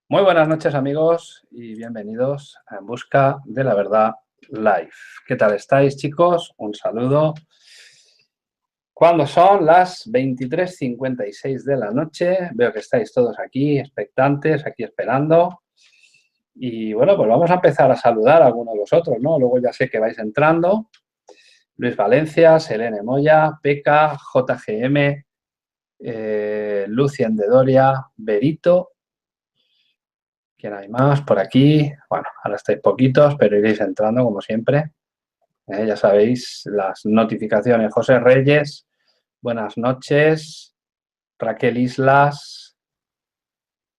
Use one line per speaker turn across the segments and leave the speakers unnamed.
Muy buenas noches amigos y bienvenidos a En Busca de la Verdad Live. ¿Qué tal estáis, chicos? Un saludo. Cuando son las 23:56 de la noche, veo que estáis todos aquí expectantes, aquí esperando. Y bueno, pues vamos a empezar a saludar a algunos de vosotros, ¿no? Luego ya sé que vais entrando. Luis Valencia, Selene Moya, Peca, JGM, Lucien de Doria, Berito. ¿Quién hay más por aquí? Bueno, ahora estáis poquitos, pero iréis entrando como siempre. Ya sabéis, las notificaciones. José Reyes, buenas noches. Raquel Islas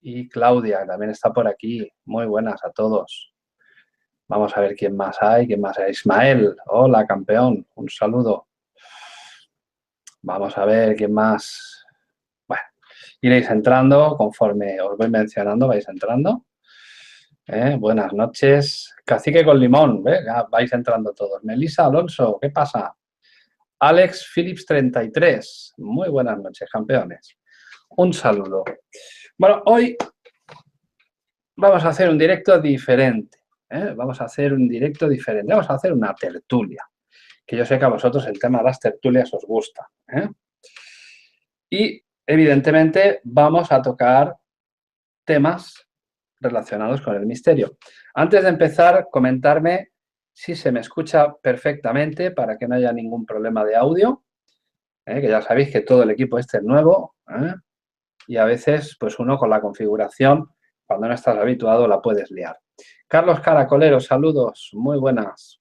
y Claudia, que también está por aquí. Muy buenas a todos. Vamos a ver quién más hay, quién más hay. Ismael, hola campeón, un saludo. Vamos a ver quién más. Bueno, iréis entrando conforme os voy mencionando, vais entrando. Buenas noches. Cacique con limón, ya vais entrando todos. Melissa Alonso, ¿qué pasa? Alex Phillips 33, muy buenas noches, campeones. Un saludo. Bueno, hoy vamos a hacer un directo diferente. Vamos a hacer un directo diferente. Vamos a hacer una tertulia, que yo sé que a vosotros el tema de las tertulias os gusta. Y, evidentemente, vamos a tocar temas relacionados con el misterio. Antes de empezar, comentarme si se me escucha perfectamente para que no haya ningún problema de audio, que ya sabéis que todo el equipo este es nuevo, y a veces pues uno con la configuración, cuando no estás habituado, la puedes liar. Carlos Caracolero, saludos, muy buenas.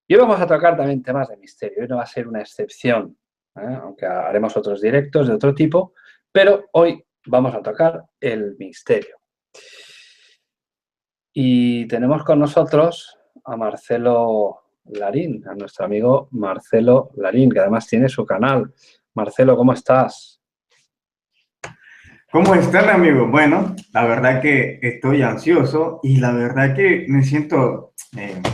Y hoy vamos a tocar también temas de misterio, hoy no va a ser una excepción, aunque haremos otros directos de otro tipo, pero hoy vamos a tocar el misterio. Y tenemos con nosotros a Marcelo Larín, a nuestro amigo Marcelo Larín, que además tiene su canal. Marcelo, ¿cómo estás?
¿Cómo están, amigos? Bueno, la verdad que estoy ansioso y la verdad que me siento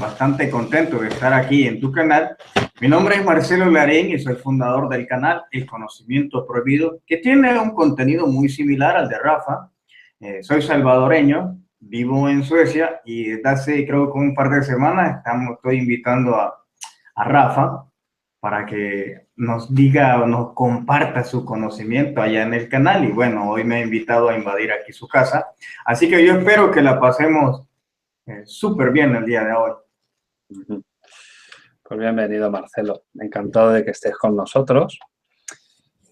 bastante contento de estar aquí en tu canal. Mi nombre es Marcelo Larín y soy fundador del canal El Conocimiento Prohibido, que tiene un contenido muy similar al de Rafa. Soy salvadoreño, vivo en Suecia y desde hace creo que un par de semanas estoy invitando a Rafa para que nos diga o nos comparta su conocimiento allá en el canal. Y bueno, hoy me ha invitado a invadir aquí su casa. Así que yo espero que la pasemos súper bien el día de hoy.
Pues bienvenido, Marcelo. Encantado de que estés con nosotros.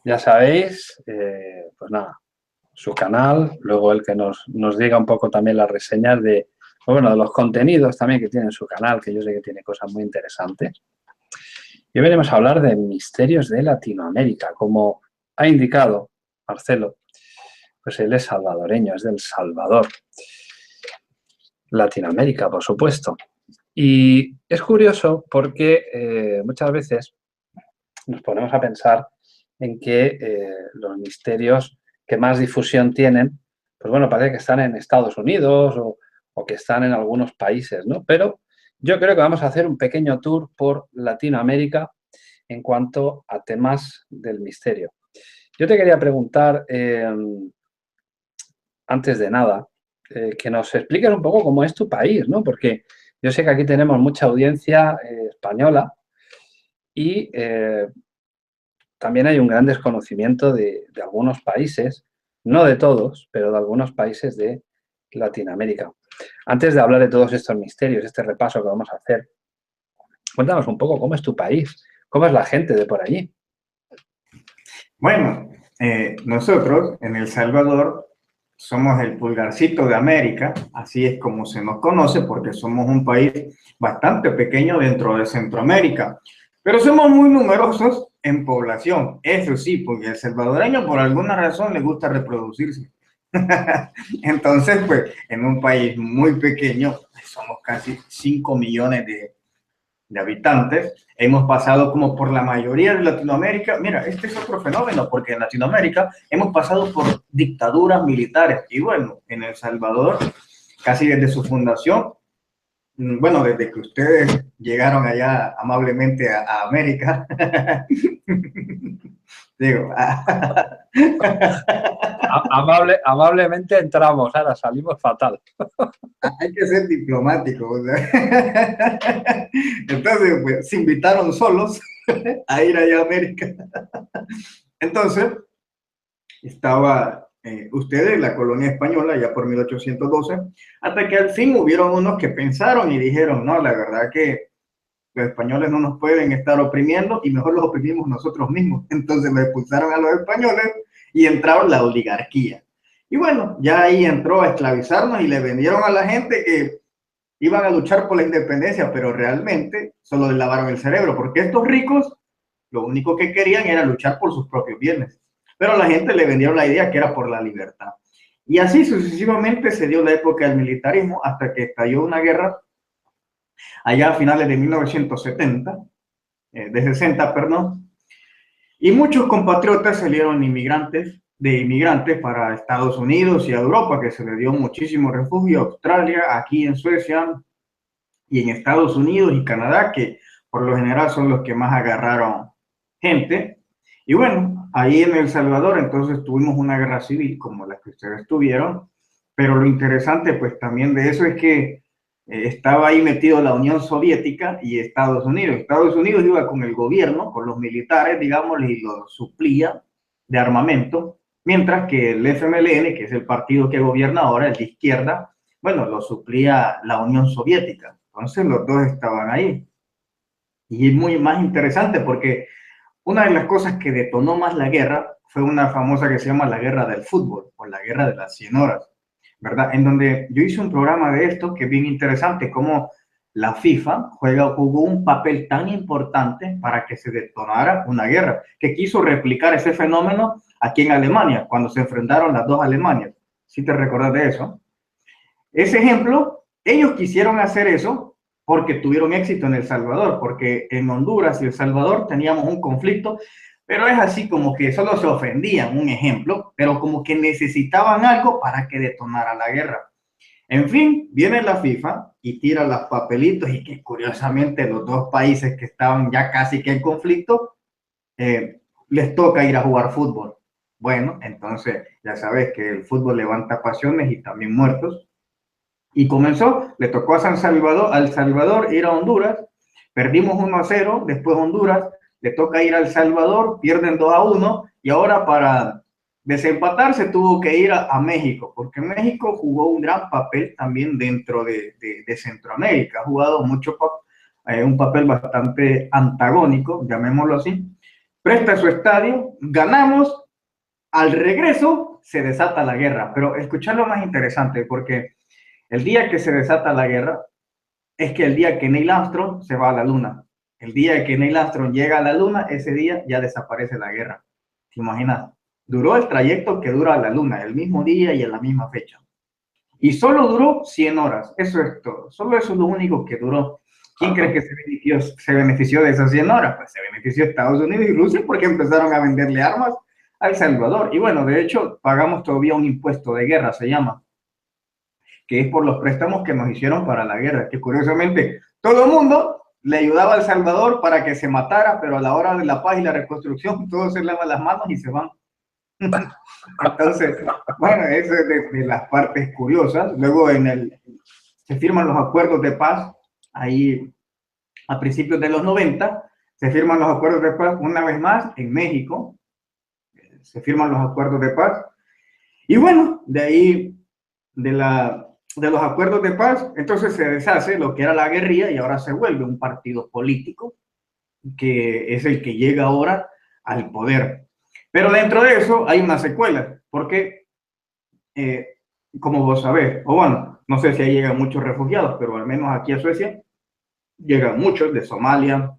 Ya sabéis, pues nada, su canal, luego el que nos diga un poco también las reseñas de, bueno, de los contenidos también que tiene en su canal, que yo sé que tiene cosas muy interesantes. Y hoy venimos a hablar de misterios de Latinoamérica. Como ha indicado Marcelo, pues él es salvadoreño, es del Salvador. Latinoamérica, por supuesto. Y es curioso porque muchas veces nos ponemos a pensar en que los misterios que más difusión tienen, pues bueno, parece que están en Estados Unidos o que están en algunos países, ¿no? Pero yo creo que vamos a hacer un pequeño tour por Latinoamérica en cuanto a temas del misterio. Yo te quería preguntar, antes de nada, que nos expliques un poco cómo es tu país, ¿no? Porque yo sé que aquí tenemos mucha audiencia española y también hay un gran desconocimiento de algunos países, no de todos, pero de algunos países de Latinoamérica. Antes de hablar de todos estos misterios, este repaso que vamos a hacer, cuéntanos un poco cómo es tu país, cómo es la gente de por allí.
Bueno, nosotros en El Salvador somos el pulgarcito de América, así es como se nos conoce, porque somos un país bastante pequeño dentro de Centroamérica, pero somos muy numerosos en población, eso sí, porque el salvadoreño por alguna razón le gusta reproducirse. Entonces, pues, en un país muy pequeño, somos casi 5 millones de habitantes, hemos pasado como por la mayoría de Latinoamérica. Mira, este es otro fenómeno, porque en Latinoamérica hemos pasado por dictaduras militares. Y bueno, en El Salvador, casi desde su fundación, bueno, desde que ustedes llegaron allá amablemente a América, digo,
Amablemente entramos, ahora salimos fatal.
Hay que ser diplomático. O sea. Entonces, pues, se invitaron solos a ir allá a América. Entonces, estaba ustedes, la colonia española, ya por 1812, hasta que al fin hubieron unos que pensaron y dijeron, no, la verdad que los españoles no nos pueden estar oprimiendo y mejor los oprimimos nosotros mismos. Entonces lo expulsaron a los españoles y entraron la oligarquía. Y bueno, ya ahí entró a esclavizarnos y le vendieron a la gente que iban a luchar por la independencia, pero realmente solo les lavaron el cerebro, porque estos ricos lo único que querían era luchar por sus propios bienes. Pero a la gente le vendieron la idea que era por la libertad. Y así sucesivamente se dio la época del militarismo hasta que estalló una guerra allá a finales de 1970, de 60, perdón, y muchos compatriotas salieron inmigrantes para Estados Unidos y a Europa, que se le dio muchísimo refugio, a Australia, aquí en Suecia y en Estados Unidos y Canadá, que por lo general son los que más agarraron gente. Y bueno, ahí en El Salvador entonces tuvimos una guerra civil como la que ustedes tuvieron, pero lo interesante pues también de eso es que estaba ahí metido la Unión Soviética y Estados Unidos. Estados Unidos iba con el gobierno, con los militares, digamos, y los suplía de armamento, mientras que el FMLN, que es el partido que gobierna ahora, el de izquierda, bueno, lo suplía la Unión Soviética. Entonces los dos estaban ahí. Y es muy más interesante porque una de las cosas que detonó más la guerra fue una famosa que se llama la guerra del fútbol o la guerra de las 100 horas, ¿verdad? En donde yo hice un programa de esto que es bien interesante, cómo la FIFA jugó un papel tan importante para que se detonara una guerra, que quiso replicar ese fenómeno aquí en Alemania, cuando se enfrentaron las dos Alemanias. ¿Sí te recuerdas de eso? Ese ejemplo, ellos quisieron hacer eso porque tuvieron éxito en El Salvador, porque en Honduras y El Salvador teníamos un conflicto, pero es así como que solo se ofendían, un ejemplo, pero como que necesitaban algo para que detonara la guerra. En fin, viene la FIFA y tira los papelitos y que curiosamente los dos países que estaban ya casi que en conflicto, les toca ir a jugar fútbol. Bueno, entonces ya sabes que el fútbol levanta pasiones y también muertos. Y comenzó, le tocó a El Salvador ir a Honduras, perdimos 1-0, después Honduras, le toca ir a El Salvador, pierden 2-1, y ahora para desempatar se tuvo que ir a México, porque México jugó un gran papel también dentro de Centroamérica, ha jugado mucho, un papel bastante antagónico, llamémoslo así, presta su estadio, ganamos, al regreso se desata la guerra, pero escuchad lo más interesante, porque el día que se desata la guerra es que el día que Neil Armstrong se va a la luna. El día que Neil Armstrong llega a la luna, ese día ya desaparece la guerra. ¿Te imaginas? Duró el trayecto que dura la luna, el mismo día y en la misma fecha. Y solo duró 100 horas. Eso es todo. Solo eso es lo único que duró. ¿Quién cree que se benefició de esas 100 horas? Pues se benefició Estados Unidos y Rusia porque empezaron a venderle armas a El Salvador. Y bueno, de hecho, pagamos todavía un impuesto de guerra, se llama, que es por los préstamos que nos hicieron para la guerra, que curiosamente todo el mundo le ayudaba a El Salvador para que se matara, pero a la hora de la paz y la reconstrucción todos se lavan las manos y se van. Entonces, bueno, eso es de las partes curiosas. Luego se firman los acuerdos de paz, ahí a principios de los 90, se firman los acuerdos de paz una vez más en México, se firman los acuerdos de paz, y bueno, de ahí, de los acuerdos de paz, entonces se deshace lo que era la guerrilla y ahora se vuelve un partido político que es el que llega ahora al poder. Pero dentro de eso hay una secuela, porque como vos sabés, o bueno, no sé si ahí llegan muchos refugiados, pero al menos aquí a Suecia llegan muchos de Somalia,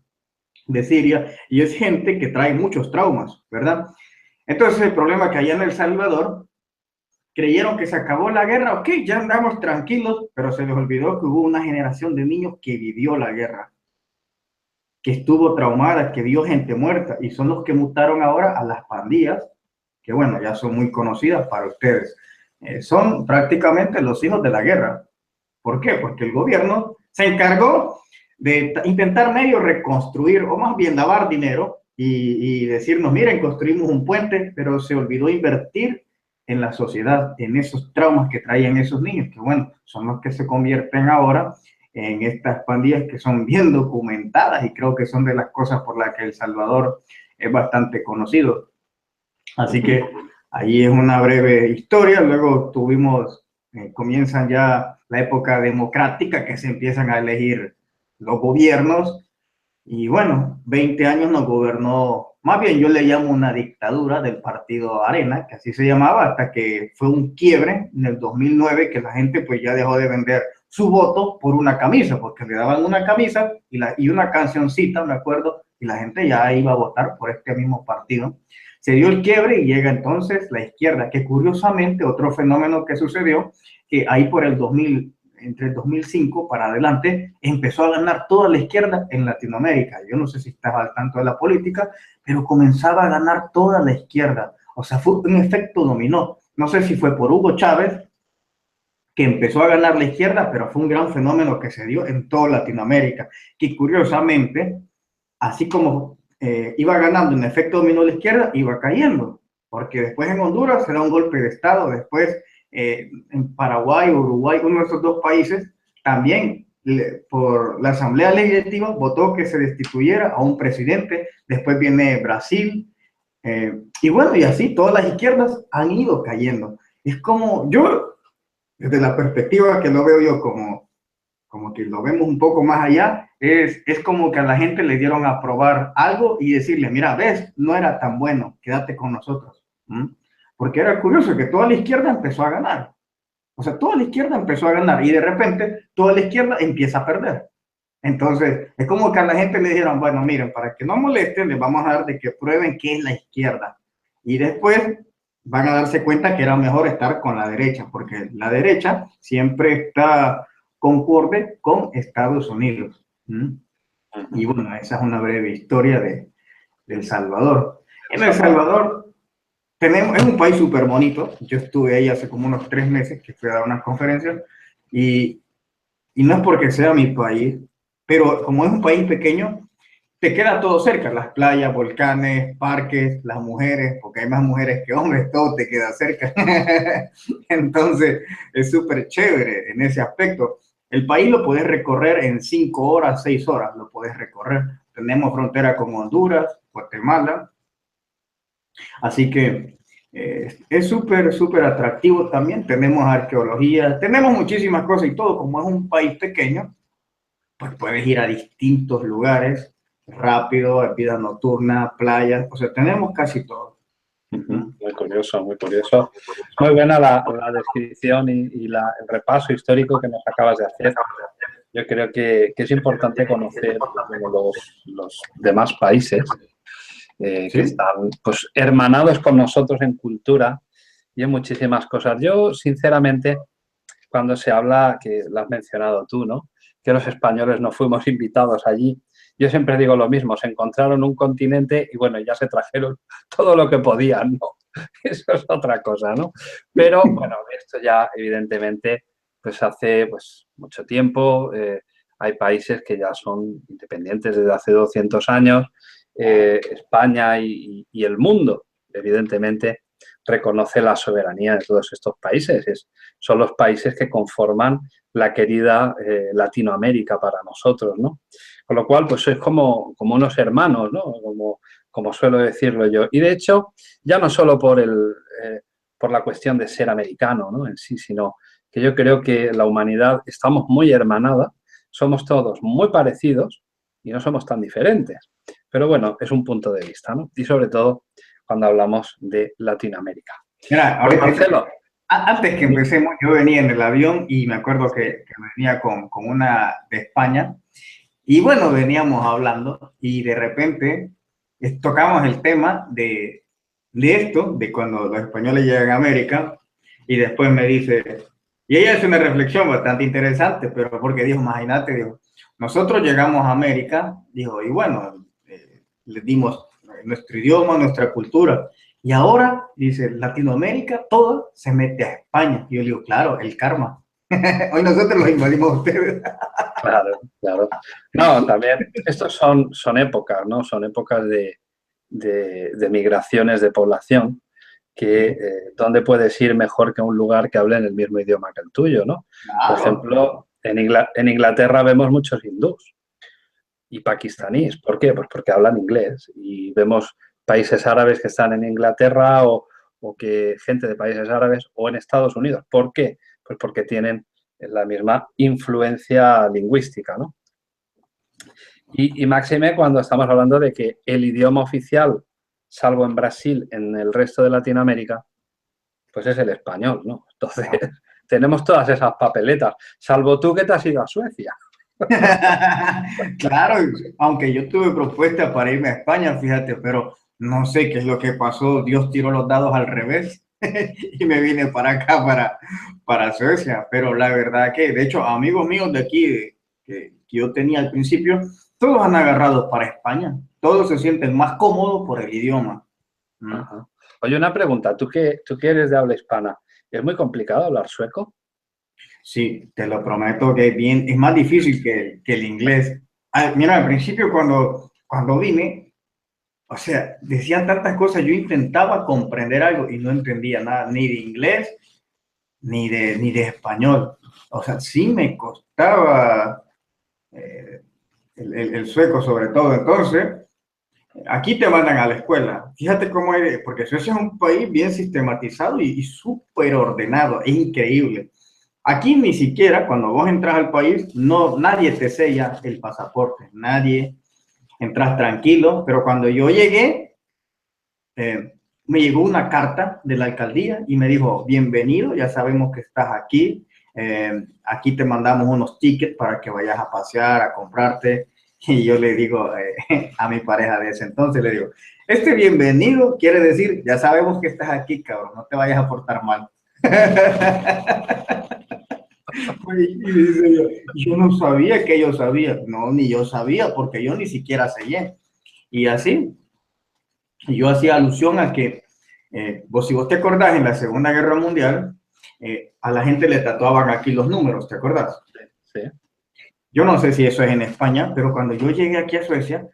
de Siria, y es gente que trae muchos traumas, ¿verdad? Entonces el problema es que allá en El Salvador creyeron que se acabó la guerra, ok, ya andamos tranquilos, pero se les olvidó que hubo una generación de niños que vivió la guerra, que estuvo traumada, que vio gente muerta, y son los que mutaron ahora a las pandillas, que bueno, ya son muy conocidas para ustedes. Son prácticamente los hijos de la guerra. ¿Por qué? Porque el gobierno se encargó de intentar medio reconstruir, o más bien lavar dinero, y decirnos, miren, construimos un puente, pero se olvidó invertir en la sociedad, en esos traumas que traían esos niños, que bueno, son los que se convierten ahora en estas pandillas que son bien documentadas y creo que son de las cosas por las que El Salvador es bastante conocido. Así que ahí es una breve historia. Luego comienzan ya la época democrática, que se empiezan a elegir los gobiernos. Y bueno, 20 años nos gobernó, más bien yo le llamo una dictadura del partido Arena, que así se llamaba, hasta que fue un quiebre en el 2009, que la gente pues ya dejó de vender su voto por una camisa, porque le daban una camisa y una cancioncita, me acuerdo, y la gente ya iba a votar por este mismo partido. Se dio el quiebre y llega entonces la izquierda, que curiosamente otro fenómeno que sucedió, que ahí por el 2000, entre el 2005 para adelante, empezó a ganar toda la izquierda en Latinoamérica. Yo no sé si estás al tanto de la política, pero comenzaba a ganar toda la izquierda. O sea, fue un efecto dominó. No sé si fue por Hugo Chávez, que empezó a ganar la izquierda, pero fue un gran fenómeno que se dio en toda Latinoamérica, que curiosamente, así como iba ganando en efecto dominó la izquierda, iba cayendo, porque después en Honduras se da un golpe de Estado, después en Paraguay, Uruguay, uno de esos dos países, también por la Asamblea Legislativa votó que se destituyera a un presidente, después viene Brasil, y bueno, y así todas las izquierdas han ido cayendo. Es como, yo, desde la perspectiva que lo veo yo como que lo vemos un poco más allá, es como que a la gente le dieron a probar algo y decirle, mira, ves, no era tan bueno, quédate con nosotros. Porque era curioso que toda la izquierda empezó a ganar. O sea, toda la izquierda empezó a ganar y de repente toda la izquierda empieza a perder. Entonces, es como que a la gente le dijeron, bueno, miren, para que no molesten, les vamos a dar de que prueben qué es la izquierda. Y después van a darse cuenta que era mejor estar con la derecha, porque la derecha siempre está concorde con Estados Unidos. Y bueno, esa es una breve historia de El Salvador. En El Salvador es un país súper bonito. Yo estuve ahí hace como unos 3 meses que fui a dar unas conferencias y no es porque sea mi país, pero como es un país pequeño, te queda todo cerca, las playas, volcanes, parques, las mujeres, porque hay más mujeres que hombres, todo te queda cerca. Entonces, es súper chévere en ese aspecto. El país lo puedes recorrer en 5 horas, 6 horas, lo puedes recorrer. Tenemos frontera con Honduras, Guatemala, así que es súper, súper atractivo también. Tenemos arqueología, tenemos muchísimas cosas y todo, como es un país pequeño, pues puedes ir a distintos lugares rápido, vida nocturna, playas, o sea, tenemos casi todo.
Muy curioso, muy curioso. Muy buena la descripción y el repaso histórico que nos acabas de hacer. Yo creo que es importante conocer los demás países que están pues, hermanados con nosotros en cultura y en muchísimas cosas. Yo, sinceramente, cuando se habla, que lo has mencionado tú, ¿no? Que los españoles no fuimos invitados allí. Yo siempre digo lo mismo, se encontraron un continente y bueno, ya se trajeron todo lo que podían, ¿no? Eso es otra cosa, ¿no? Pero bueno, esto ya evidentemente pues hace pues mucho tiempo, hay países que ya son independientes desde hace 200 años, España y el mundo, evidentemente, reconoce la soberanía de todos estos países. Son los países que conforman la querida Latinoamérica para nosotros, ¿no? Con lo cual, pues es como unos hermanos, ¿no? Como suelo decirlo yo. Y de hecho, ya no solo por la cuestión de ser americano, ¿no? En sí, sino que yo creo que la humanidad estamos muy hermanada, somos todos muy parecidos y no somos tan diferentes. Pero bueno, es un punto de vista, ¿no? Y sobre todo cuando hablamos de Latinoamérica.
Mira, ahorita, Marcelo, antes que empecemos, yo venía en el avión y me acuerdo que venía con una de España y bueno, veníamos hablando y de repente tocamos el tema de esto, de cuando los españoles llegan a América y después me dice, y ella hace una reflexión bastante interesante, pero porque dijo, imagínate, dijo, nosotros llegamos a América, dijo, y bueno, les dimos nuestro idioma, nuestra cultura, y ahora, dice, Latinoamérica toda se mete a España. Y yo le digo, claro, el karma. Hoy nosotros los invadimos a ustedes.
Claro, claro. No, también, estos son épocas, ¿no? Son épocas de migraciones de población que dónde puedes ir mejor que a un lugar que hable en el mismo idioma que el tuyo, ¿no? Por
Claro.
ejemplo, en Inglaterra vemos muchos hindús y pakistaníes. ¿Por qué? Pues porque hablan inglés y vemos países árabes que están en Inglaterra o que gente de países árabes o en Estados Unidos. ¿Por qué? Pues porque tienen la misma influencia lingüística, ¿no? Y máxime cuando estamos hablando de que el idioma oficial, salvo en Brasil, en el resto de Latinoamérica, pues es el español, ¿no? Entonces, tenemos todas esas papeletas, salvo tú que te has ido a Suecia.
Claro, aunque yo tuve propuesta para irme a España, fíjate, pero no sé qué es lo que pasó. Dios tiró los dados al revés y me vine para acá, para Suecia. Pero la verdad que, de hecho, amigos míos de aquí que yo tenía al principio, todos han agarrado para España. Todos se sienten más cómodos por el idioma.
Ajá. Oye, una pregunta, tú que eres de habla hispana, ¿es muy complicado hablar sueco?
Sí, te lo prometo que es más difícil que el inglés. Mira, al principio cuando vine, o sea, decían tantas cosas, yo intentaba comprender algo y no entendía nada, ni de inglés, ni de español. O sea, sí me costaba eh, el sueco sobre todo. Entonces, aquí te mandan a la escuela. Fíjate cómo es, porque Suecia es un país bien sistematizado y súper ordenado, es increíble. Aquí ni siquiera cuando vos entras al país, no, nadie te sella el pasaporte, nadie, entras tranquilo, pero cuando yo llegué, me llegó una carta de la alcaldía y me dijo, bienvenido, ya sabemos que estás aquí, aquí te mandamos unos tickets para que vayas a pasear, a comprarte. Y yo le digo a mi pareja de ese entonces, le digo, este bienvenido quiere decir, ya sabemos que estás aquí, cabrón, no te vayas a portar mal. Y dice yo no sabía que ellos sabían, no, ni yo sabía, porque yo ni siquiera sellé. Y así, yo hacía alusión a que, si vos te acordás, en la Segunda Guerra Mundial, a la gente le tatuaban aquí los números, ¿te acordás?
Sí.
Yo no sé si eso es en España, pero cuando yo llegué aquí a Suecia,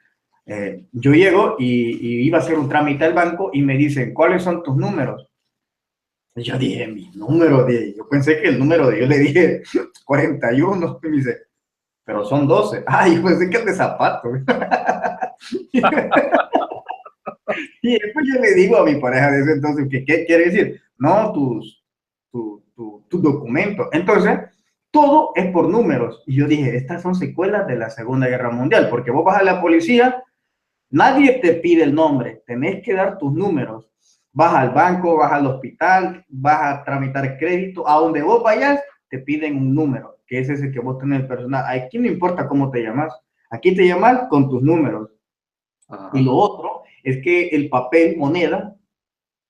yo llego y iba a hacer un trámite al banco y me dicen, ¿cuáles son tus números? Y yo dije, mi número yo pensé que el número yo le dije 41, y me dice, pero son 12. Ay, yo pensé que es de zapato. Y después yo le digo a mi pareja de ese entonces, ¿qué quiere decir? No, tus documentos. Entonces, todo es por números. Y yo dije, estas son secuelas de la Segunda Guerra Mundial, porque vos vas a la policía, nadie te pide el nombre, tenés que dar tus números. Vas al banco, vas al hospital, vas a tramitar crédito, a donde vos vayas, te piden un número, que es ese que vos tenés el personal. Aquí no importa cómo te llamas, aquí te llaman con tus números.
Ajá.
Y lo otro es que el papel moneda,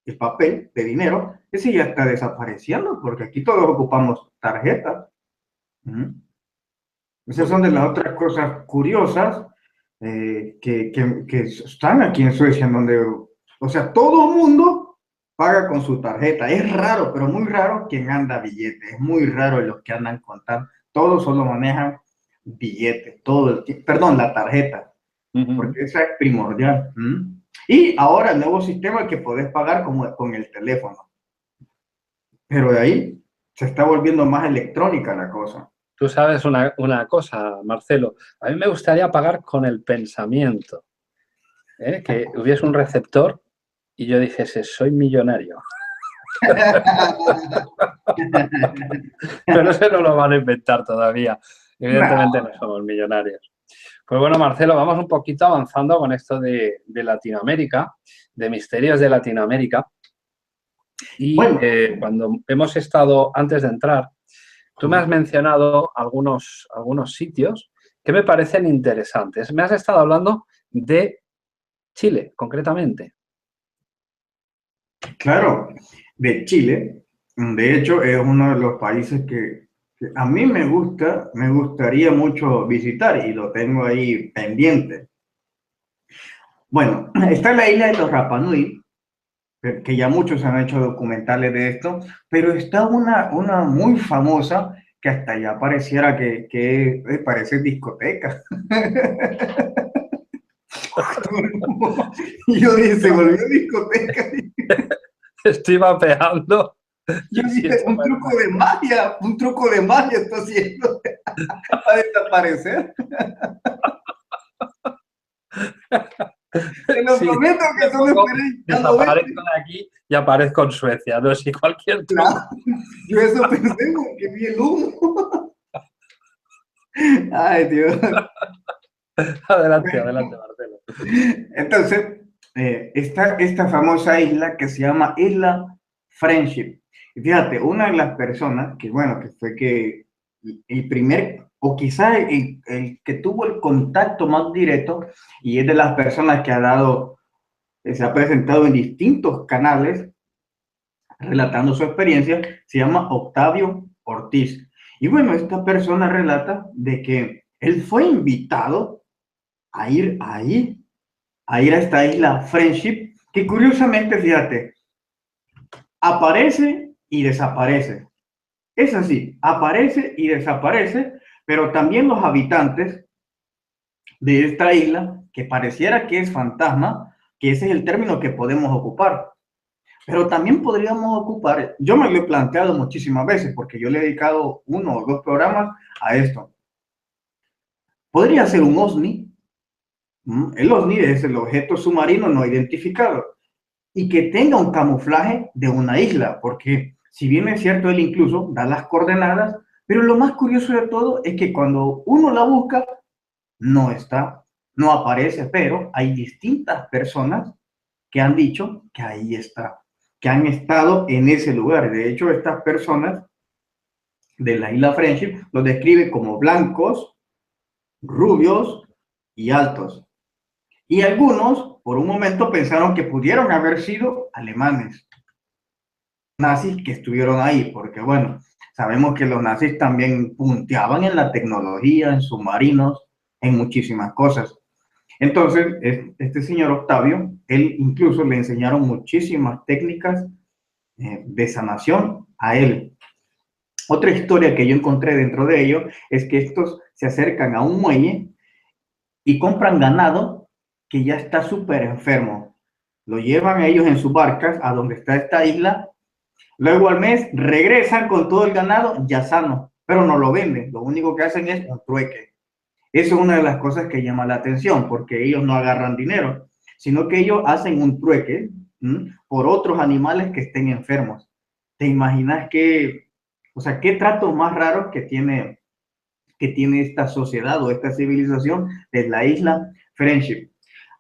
el papel de dinero, ese ya está desapareciendo, porque aquí todos ocupamos tarjetas. Esas son de las otras cosas curiosas que están aquí en Suecia, en donde, o sea, todo el mundo paga con su tarjeta. Es raro, pero muy raro quien anda billetes. Es muy raro los que andan contando. Todos solo manejan billetes, todo el tiempo. Perdón, la tarjeta, porque esa es primordial. Y ahora el nuevo sistema que podés pagar como con el teléfono. Pero de ahí se está volviendo más electrónica la cosa.
Tú sabes una cosa, Marcelo, a mí me gustaría pagar con el pensamiento, ¿eh? Que hubiese un receptor y yo dijese, soy millonario. Pero eso no lo van a inventar todavía. Evidentemente no somos millonarios. Pues bueno, Marcelo, vamos un poquito avanzando con esto de Latinoamérica, de misterios de Latinoamérica. Y
Bueno,
cuando hemos estado, antes de entrar, tú me has mencionado algunos sitios que me parecen interesantes. Me has estado hablando de Chile, concretamente.
claro, de Chile. De hecho, es uno de los países que a mí me gustaría mucho visitar y lo tengo ahí pendiente. Bueno, está la isla de los Rapa Nui, que ya muchos han hecho documentales de esto, pero está una muy famosa que hasta ya pareciera que parece discoteca. Y yo dije, se volvió discoteca.
Estoy vapeando.
Yo
Sí,
dije,
eso me
un truco de magia está haciendo para desaparecer. Te lo
Sí,
prometo que
me
solo
pongo,
esperé, ya lo ves.
desaparezco de aquí y aparezco en Suecia. No sé, cualquier
Claro,
truco.
yo eso pensé porque vi el humo. Ay, Dios.
Adelante, adelante, Marcelo.
Entonces, está esta famosa isla que se llama Isla Friendship. Y fíjate, una de las personas que, bueno, que fue que el primer, o quizás el que tuvo el contacto más directo, y es de las personas que ha dado, se ha presentado en distintos canales relatando su experiencia, se llama Octavio Ortiz. Y bueno, esta persona relata de que él fue invitado a ir ahí a ir a esta isla Friendship, que curiosamente, fíjate, aparece y desaparece. Es así, aparece y desaparece, pero también los habitantes de esta isla, que pareciera que es fantasma, que ese es el término que podemos ocupar, pero también podríamos ocupar, yo me lo he planteado muchísimas veces, porque yo le he dedicado 1 o 2 programas a esto. Podría ser un OVNI. El OVNI es el objeto submarino no identificado, y que tenga un camuflaje de una isla, porque si bien es cierto, él incluso da las coordenadas, pero lo más curioso de todo es que cuando uno la busca, no está, no aparece, pero hay distintas personas que han dicho que ahí está, que han estado en ese lugar. De hecho, estas personas de la isla Friendship los describe como blancos, rubios y altos. Y algunos, por un momento, pensaron que pudieron haber sido alemanes nazis que estuvieron ahí, porque bueno, sabemos que los nazis también punteaban en la tecnología, en submarinos, en muchísimas cosas. Entonces, este señor Octavio, él incluso le enseñaron muchísimas técnicas de sanación a él. Otra historia que yo encontré dentro de ello es que estos se acercan a un muelle y compran ganado que ya está súper enfermo. Lo llevan a ellos en sus barcas a donde está esta isla. Luego al mes regresan con todo el ganado ya sano, pero no lo venden. Lo único que hacen es un trueque. Eso es una de las cosas que llama la atención, porque ellos no agarran dinero, sino que ellos hacen un trueque por otros animales que estén enfermos. ¿Te imaginas qué, o sea, qué trato más raro que tiene esta sociedad o esta civilización de la isla Friendship?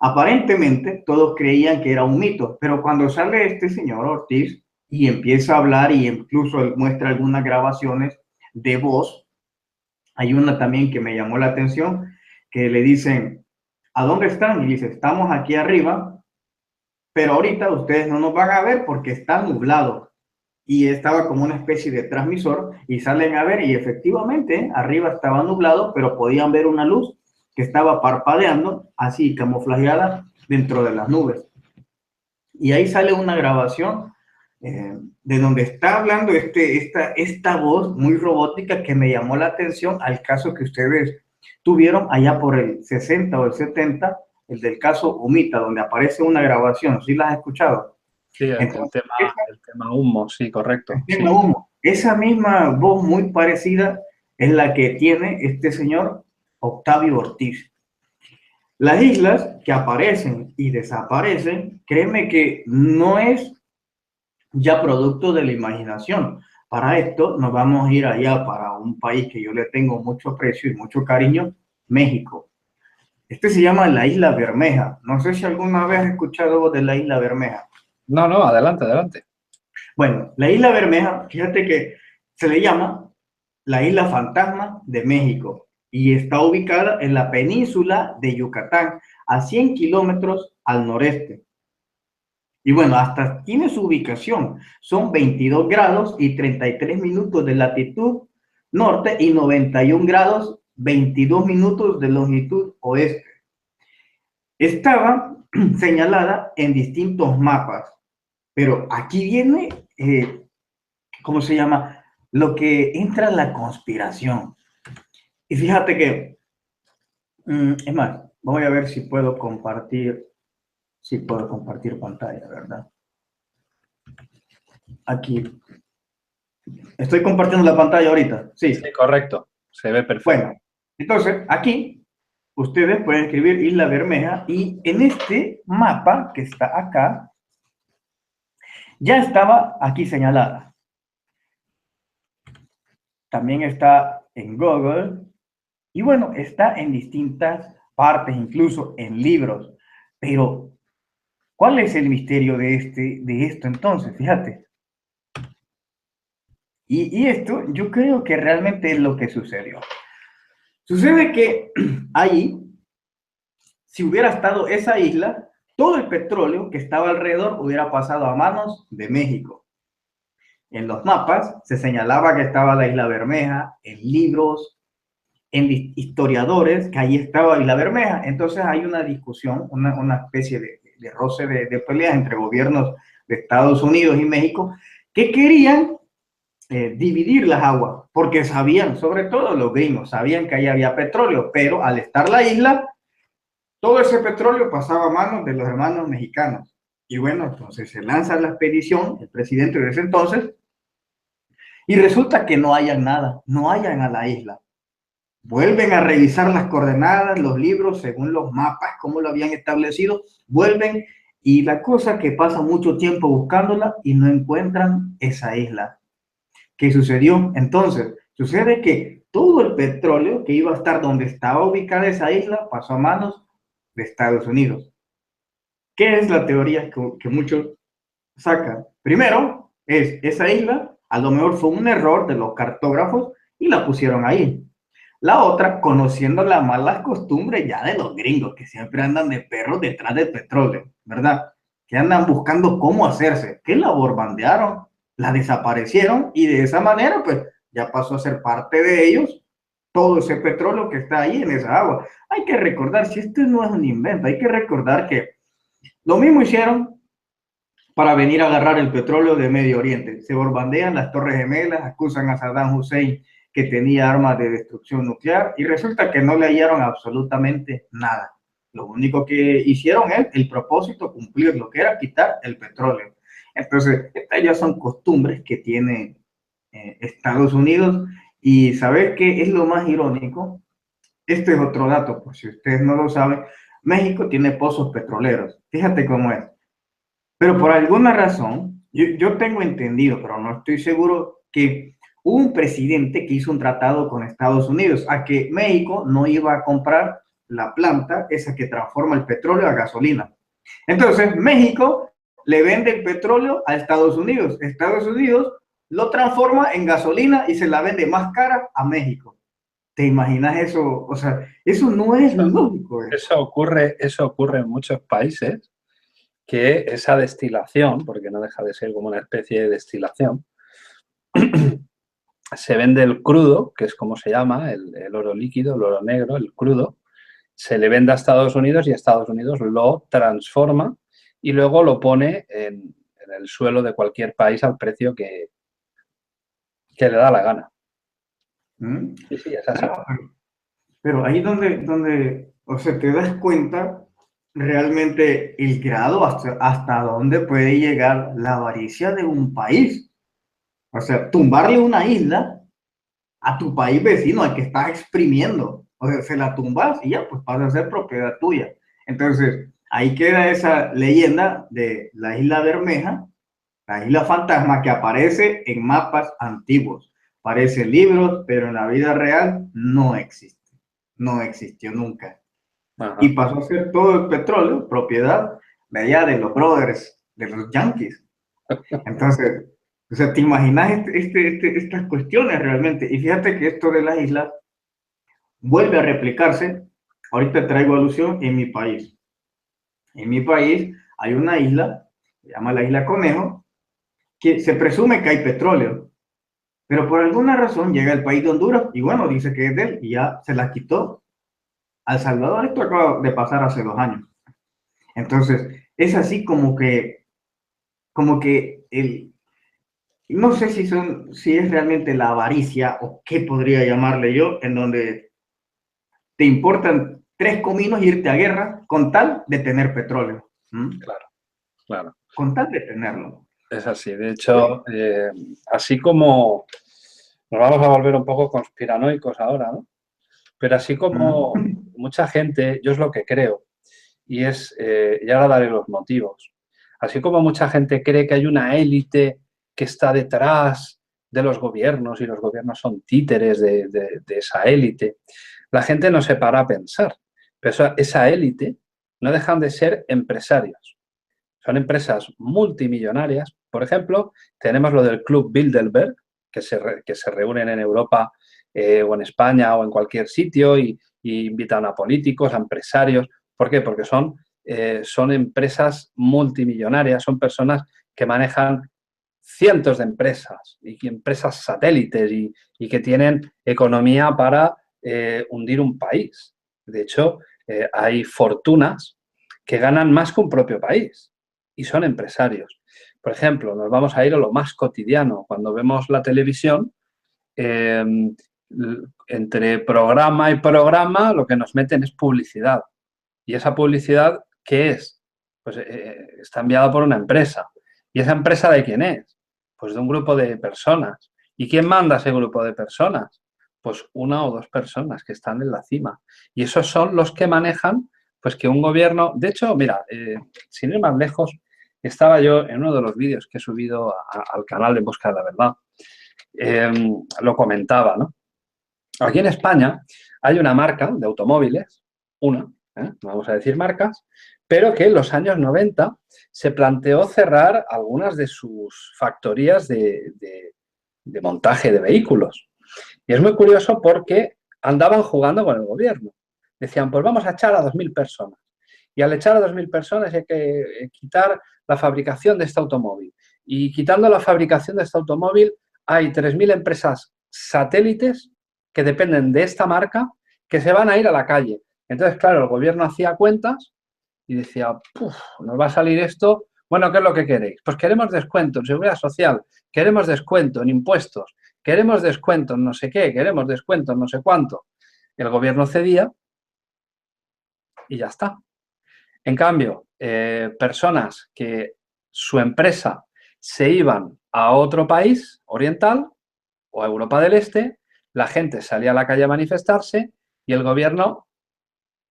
Aparentemente todos creían que era un mito, pero cuando sale este señor Ortiz y empieza a hablar y incluso muestra algunas grabaciones de voz, hay una también que me llamó la atención, que le dicen, ¿a dónde están? Y dice, estamos aquí arriba, pero ahorita ustedes no nos van a ver porque está nublado. Y estaba como una especie de transmisor y salen a ver y efectivamente arriba estaba nublado, pero podían ver una luz que estaba parpadeando así camuflajeada dentro de las nubes. Y ahí sale una grabación de donde está hablando esta voz muy robótica que me llamó la atención al caso que ustedes tuvieron allá por el 60 o el 70, el del caso Humita, donde aparece una grabación. ¿Sí la has escuchado?
Sí,
Entonces,
el tema humo, sí, correcto.
tema
Sí.
humo. Esa misma voz muy parecida es la que tiene este señor Octavio Ortiz. Las islas que aparecen y desaparecen, créeme que no es ya producto de la imaginación. Para esto nos vamos a ir allá para un país que yo le tengo mucho aprecio y mucho cariño, México. Este se llama la Isla Bermeja. No sé si alguna vez has escuchado de la Isla Bermeja.
No, no, adelante, adelante.
Bueno, la Isla Bermeja, fíjate que se le llama la Isla Fantasma de México y está ubicada en la península de Yucatán, a 100 kilómetros al noreste. Y bueno, hasta tiene su ubicación. Son 22 grados y 33 minutos de latitud norte y 91 grados 22 minutos de longitud oeste. Estaba señalada en distintos mapas, pero aquí viene, ¿cómo se llama? Lo que entra en la conspiración. Y fíjate que, es más, voy a ver si puedo compartir pantalla, ¿verdad? Aquí. Estoy compartiendo la pantalla ahorita. Sí.
Sí, correcto. Se ve perfecto.
Bueno, entonces aquí ustedes pueden escribir Isla Bermeja y en este mapa que está acá, ya estaba aquí señalada. También está en Google y bueno, está en distintas partes, incluso en libros. Pero, ¿cuál es el misterio de esto entonces? Fíjate. Y esto yo creo que realmente es lo que sucedió. Sucede que ahí, si hubiera estado esa isla, todo el petróleo que estaba alrededor hubiera pasado a manos de México. En los mapas se señalaba que estaba la Isla Bermeja, en libros, en historiadores, que ahí estaba Isla Bermeja. Entonces hay una discusión, una especie de roce de peleas entre gobiernos de Estados Unidos y México que querían dividir las aguas, porque sabían, sobre todo los gringos, sabían que ahí había petróleo, pero al estar la isla, todo ese petróleo pasaba a manos de los hermanos mexicanos. Y bueno, entonces se lanza la expedición, el presidente de ese entonces, y resulta que no hayan nada, no hayan a la isla. Vuelven a revisar las coordenadas, los libros, según los mapas, como lo habían establecido, vuelven y la cosa que pasa mucho tiempo buscándola y no encuentran esa isla. ¿Qué sucedió? Entonces, sucede que todo el petróleo que iba a estar donde estaba ubicada esa isla pasó a manos de Estados Unidos. ¿Qué es la teoría que muchos sacan? Primero, es esa isla, a lo mejor fue un error de los cartógrafos y la pusieron ahí. La otra, conociendo las malas costumbres ya de los gringos, que siempre andan de perros detrás del petróleo, ¿verdad? Que andan buscando cómo hacerse, que la borbandearon, la desaparecieron y de esa manera, pues, ya pasó a ser parte de ellos todo ese petróleo que está ahí en esa agua. Hay que recordar, si esto no es un invento, hay que recordar que lo mismo hicieron para venir a agarrar el petróleo de Medio Oriente. Se bombardean las Torres Gemelas, acusan a Saddam Hussein que tenía armas de destrucción nuclear y resulta que no le hallaron absolutamente nada. Lo único que hicieron es el propósito, cumplir lo que era quitar el petróleo. Entonces, estas ya son costumbres que tiene Estados Unidos y ¿sabes qué es lo más irónico? Este es otro dato, por si ustedes no lo saben, México tiene pozos petroleros. Fíjate cómo es. Pero por alguna razón, yo tengo entendido, pero no estoy seguro, que hubo un presidente que hizo un tratado con Estados Unidos a que México no iba a comprar la planta, esa que transforma el petróleo a gasolina. Entonces, México le vende el petróleo a Estados Unidos. Estados Unidos lo transforma en gasolina y se la vende más cara a México. ¿Te imaginas eso? O sea, eso no es lógico.
Eso ocurre en muchos países, que esa destilación, porque no deja de ser como una especie de destilación, se vende el crudo, que es como se llama, el oro líquido, el oro negro, el crudo, se le vende a Estados Unidos y Estados Unidos lo transforma y luego lo pone en el suelo de cualquier país al precio que le da la gana.
¿Mm?
Sí, sí, es así.
Pero ahí donde, o sea, te das cuenta realmente el grado hasta dónde puede llegar la avaricia de un país. O sea, tumbarle una isla a tu país vecino, al que estás exprimiendo. O sea, se la tumbas y ya, pues pasa a ser propiedad tuya. Entonces, ahí queda esa leyenda de la isla Bermeja, la isla fantasma que aparece en mapas antiguos. Aparece en libros, pero en la vida real no existe. No existió nunca.
Ajá.
Y pasó a ser todo el petróleo propiedad de allá de los brothers, de los yanquis. Entonces, o sea, ¿te imaginas estas cuestiones realmente? Y fíjate que esto de las islas vuelve a replicarse. Ahorita traigo alusión en mi país. En mi país hay una isla, se llama la isla Conejo, que se presume que hay petróleo, pero por alguna razón llega el país de Honduras y bueno, dice que es de él y ya se la quitó a El Salvador. Esto acaba de pasar hace 2 años. Entonces, es así como que no sé si es realmente la avaricia o qué podría llamarle yo, en donde te importan 3 cominos irte a guerra con tal de tener petróleo. ¿Mm?
Claro, claro.
Con tal de tenerlo.
Es así. De hecho, así como nos vamos a volver un poco conspiranoicos ahora, ¿no? Pero así como
Mm.
mucha gente, yo es lo que creo, y ahora daré los motivos. Así como mucha gente cree que hay una élite que está detrás de los gobiernos y los gobiernos son títeres de esa élite, la gente no se para a pensar. Pero esa élite no dejan de ser empresarios. Son empresas multimillonarias. Por ejemplo, tenemos lo del Club Bilderberg, que se reúnen en Europa o en España o en cualquier sitio y invitan a políticos, a empresarios. ¿Por qué? Porque son empresas multimillonarias, son personas que manejan cientos de empresas y empresas satélites y que tienen economía para hundir un país. De hecho, hay fortunas que ganan más que un propio país y son empresarios. Por ejemplo, nos vamos a ir a lo más cotidiano. Cuando vemos la televisión, eh, entre programa y programa lo que nos meten es publicidad. ¿Y esa publicidad qué es? Pues está enviada por una empresa. ¿Y esa empresa de quién es? Pues de un grupo de personas. ¿Y quién manda ese grupo de personas? Pues una o dos personas que están en la cima. Y esos son los que manejan, pues que un gobierno... De hecho, mira, sin ir más lejos, estaba yo en uno de los vídeos que he subido al canal En Busca de la Verdad. Lo comentaba, ¿no? Aquí en España hay una marca de automóviles, una, no vamos a decir marcas, pero que en los años 90 se planteó cerrar algunas de sus factorías de montaje de vehículos. Y es muy curioso porque andaban jugando con el gobierno. Decían, pues vamos a echar a 2.000 personas. Y al echar a 2.000 personas hay que quitar la fabricación de este automóvil. Y quitando la fabricación de este automóvil hay 3.000 empresas satélites que dependen de esta marca que se van a ir a la calle. Entonces, claro, el gobierno hacía cuentas y decía, nos va a salir esto. Bueno, ¿qué es lo que queréis? Pues queremos descuento en seguridad social, queremos descuento en impuestos, queremos descuento en no sé qué, queremos descuento en no sé cuánto. El gobierno cedía y ya está. En cambio, personas que su empresa se iban a otro país oriental o a Europa del Este, la gente salía a la calle a manifestarse y el gobierno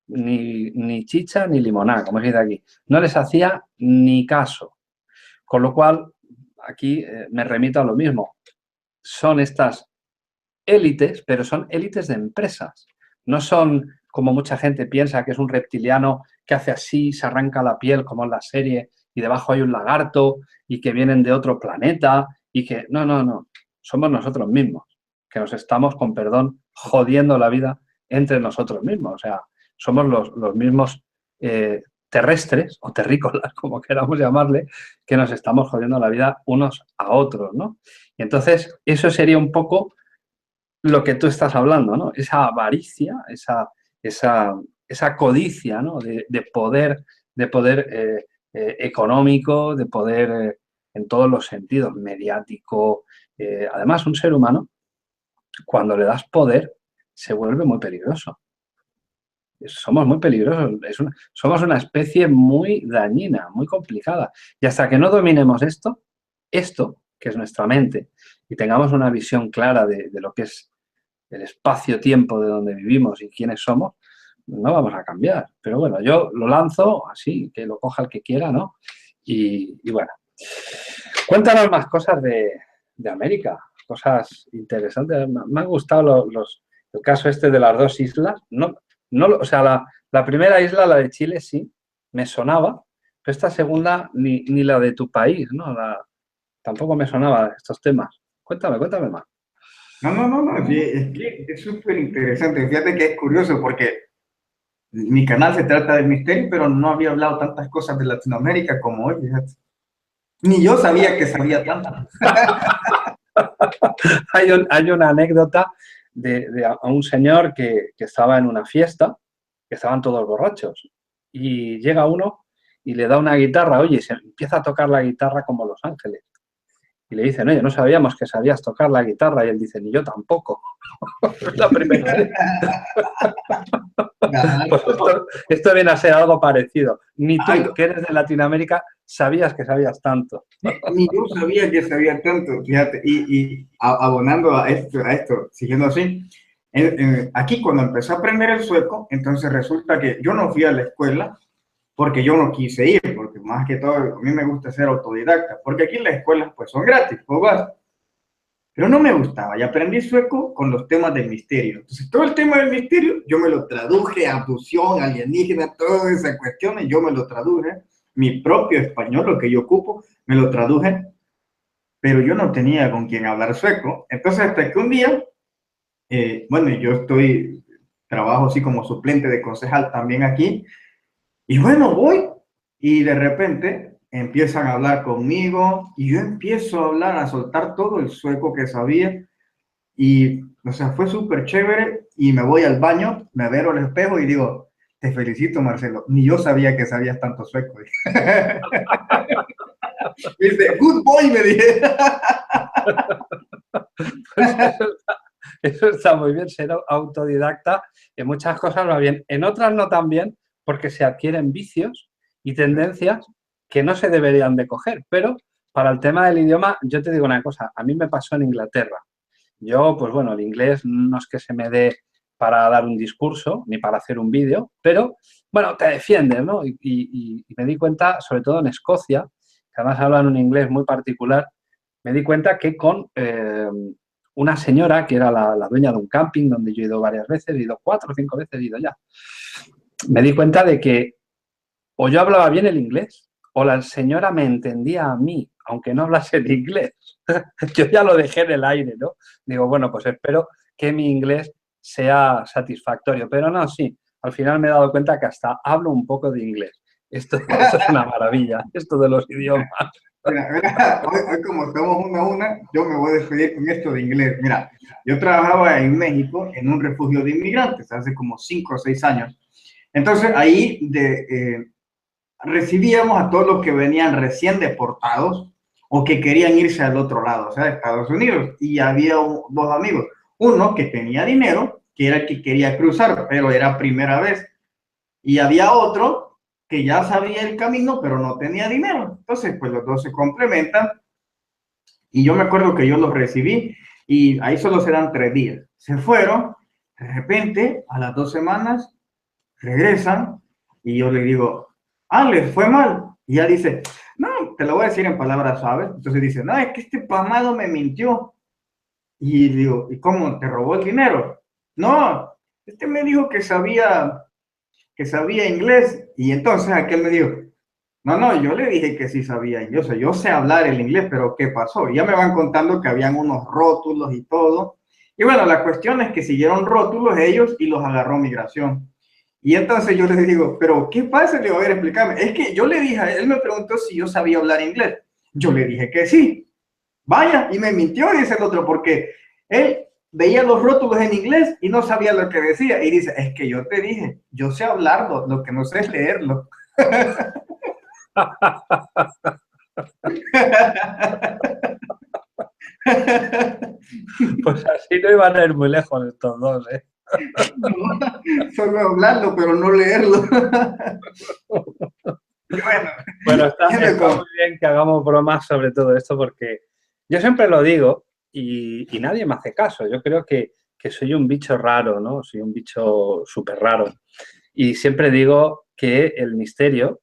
ni chicha ni limonada, como se dice aquí. No les hacía ni caso. Con lo cual, aquí me remito a lo mismo. Son estas élites, pero son élites de empresas. No son como mucha gente piensa que es un reptiliano que hace así, se arranca la piel como en la serie y debajo hay un lagarto y que vienen de otro planeta y que... No, no, no. Somos nosotros mismos, que nos estamos, con perdón, jodiendo la vida entre nosotros mismos. O sea, somos los mismos terrestres o terrícolas, como queramos llamarle, que nos estamos jodiendo la vida unos a otros, ¿no? Y entonces, eso sería un poco lo que tú estás hablando, ¿no? Esa avaricia, esa codicia, ¿no? De poder económico, de poder en todos los sentidos, mediático. Además, un ser humano, cuando le das poder, se vuelve muy peligroso. Somos muy peligrosos, somos una especie muy dañina, muy complicada. Y hasta que no dominemos esto, que es nuestra mente, y tengamos una visión clara de lo que es el espacio-tiempo de donde vivimos y quiénes somos, no vamos a cambiar. Pero bueno, yo lo lanzo así, que lo coja el que quiera, ¿no? Y bueno, cuéntanos más cosas de América, cosas interesantes. Me han gustado el caso este de las dos islas. No, o sea, la primera isla, la de Chile, sí, me sonaba, pero esta segunda ni la de tu país, ¿no? Tampoco me sonaba estos temas. Cuéntame más.
No, no, no, no, sí, es que es súper interesante. Fíjate que es curioso porque mi canal se trata de misterio, pero no había hablado tantas cosas de Latinoamérica como hoy, fíjate. Ni yo sabía que sabía tanto.
Hay una anécdota de a un señor que estaba en una fiesta, que estaban todos borrachos, y llega uno y le da una guitarra, oye, se empieza a tocar la guitarra como Los Ángeles. Y le dicen, oye, no sabíamos que sabías tocar la guitarra. Y él dice, ni yo tampoco. Es la primera vez. Pues esto viene a ser algo parecido. Ni tú, que eres de Latinoamérica, sabías que sabías tanto.
Ni yo sabía que sabía tanto, fíjate. Y abonando a esto, siguiendo así, aquí cuando empecé a aprender el sueco, entonces resulta que yo no fui a la escuela porque yo no quise ir, porque más que todo a mí me gusta ser autodidacta, porque aquí las escuelas pues son gratis, pues vas. Pero no me gustaba y aprendí sueco con los temas del misterio. Entonces todo el tema del misterio yo me lo traduje, abducción, alienígena, todas esas cuestiones, yo me lo traduje. Mi propio español, lo que yo ocupo, me lo traduje, pero yo no tenía con quién hablar sueco. Entonces hasta que un día, bueno, yo trabajo así como suplente de concejal también aquí, y bueno, voy y de repente empiezan a hablar conmigo y yo empiezo a hablar, a soltar todo el sueco que sabía y, o sea, fue súper chévere y me voy al baño, me veo al espejo y digo, te felicito, Marcelo, ni yo sabía que sabías tanto sueco. Dice, good boy, me dije.
Pues eso está muy bien, ser autodidacta. En muchas cosas va bien, en otras no tan bien, porque se adquieren vicios y tendencias que no se deberían de coger. Pero para el tema del idioma, yo te digo una cosa, a mí me pasó en Inglaterra. Yo, pues bueno, el inglés no es que se me dé para dar un discurso ni para hacer un vídeo, pero bueno, te defiendes, ¿no? Y me di cuenta, sobre todo en Escocia, que además hablan un inglés muy particular, me di cuenta que con una señora que era la dueña de un camping donde yo he ido varias veces, he ido 4 o 5 veces, he ido ya, me di cuenta de que o yo hablaba bien el inglés o la señora me entendía a mí, aunque no hablase el inglés. Yo ya lo dejé en el aire, ¿no? Digo, bueno, pues espero que mi inglés sea satisfactorio. Pero no, sí, al final me he dado cuenta que hasta hablo un poco de inglés. Esto es una maravilla, esto de los idiomas.
Mira, hoy como estamos una a una, yo me voy a despedir con esto de inglés. Mira, yo trabajaba en México en un refugio de inmigrantes hace como 5 o 6 años. Entonces ahí recibíamos a todos los que venían recién deportados o que querían irse al otro lado, o sea, de Estados Unidos. Y había dos amigos, uno que tenía dinero, que era el que quería cruzar, pero era primera vez. Y había otro que ya sabía el camino, pero no tenía dinero. Entonces, pues los dos se complementan. Y yo me acuerdo que yo los recibí y ahí solo serán 3 días. Se fueron, de repente, a las 2 semanas, regresan y yo le digo, ah, les fue mal. Y ella dice, no, te lo voy a decir en palabras suaves. Entonces dice, no, es que este pamado me mintió. Y digo, ¿y cómo? ¿Te robó el dinero? No, este me dijo que sabía inglés. Y entonces aquel me dijo, no, no, yo le dije que sí sabía inglés. O sea, yo sé hablar el inglés, pero ¿qué pasó? Y ya me van contando que habían unos rótulos y todo. Y bueno, la cuestión es que siguieron rótulos ellos y los agarró migración. Y entonces yo les digo, pero ¿qué pasa? Le digo, a ver, explícame. Es que yo le dije, él me preguntó si yo sabía hablar inglés. Yo le dije que sí. Vaya, y me mintió, dice el otro, porque él veía los rótulos en inglés y no sabía lo que decía. Y dice, es que yo te dije, yo sé hablarlo, lo que no sé es leerlo.
Pues así no iban a ir muy lejos estos dos, ¿eh?
No, solo hablarlo, pero no leerlo.
Bueno, está muy bien que hagamos bromas sobre todo esto porque yo siempre lo digo y nadie me hace caso. Yo creo que soy un bicho raro, ¿no? Soy un bicho súper raro. Y siempre digo que el misterio,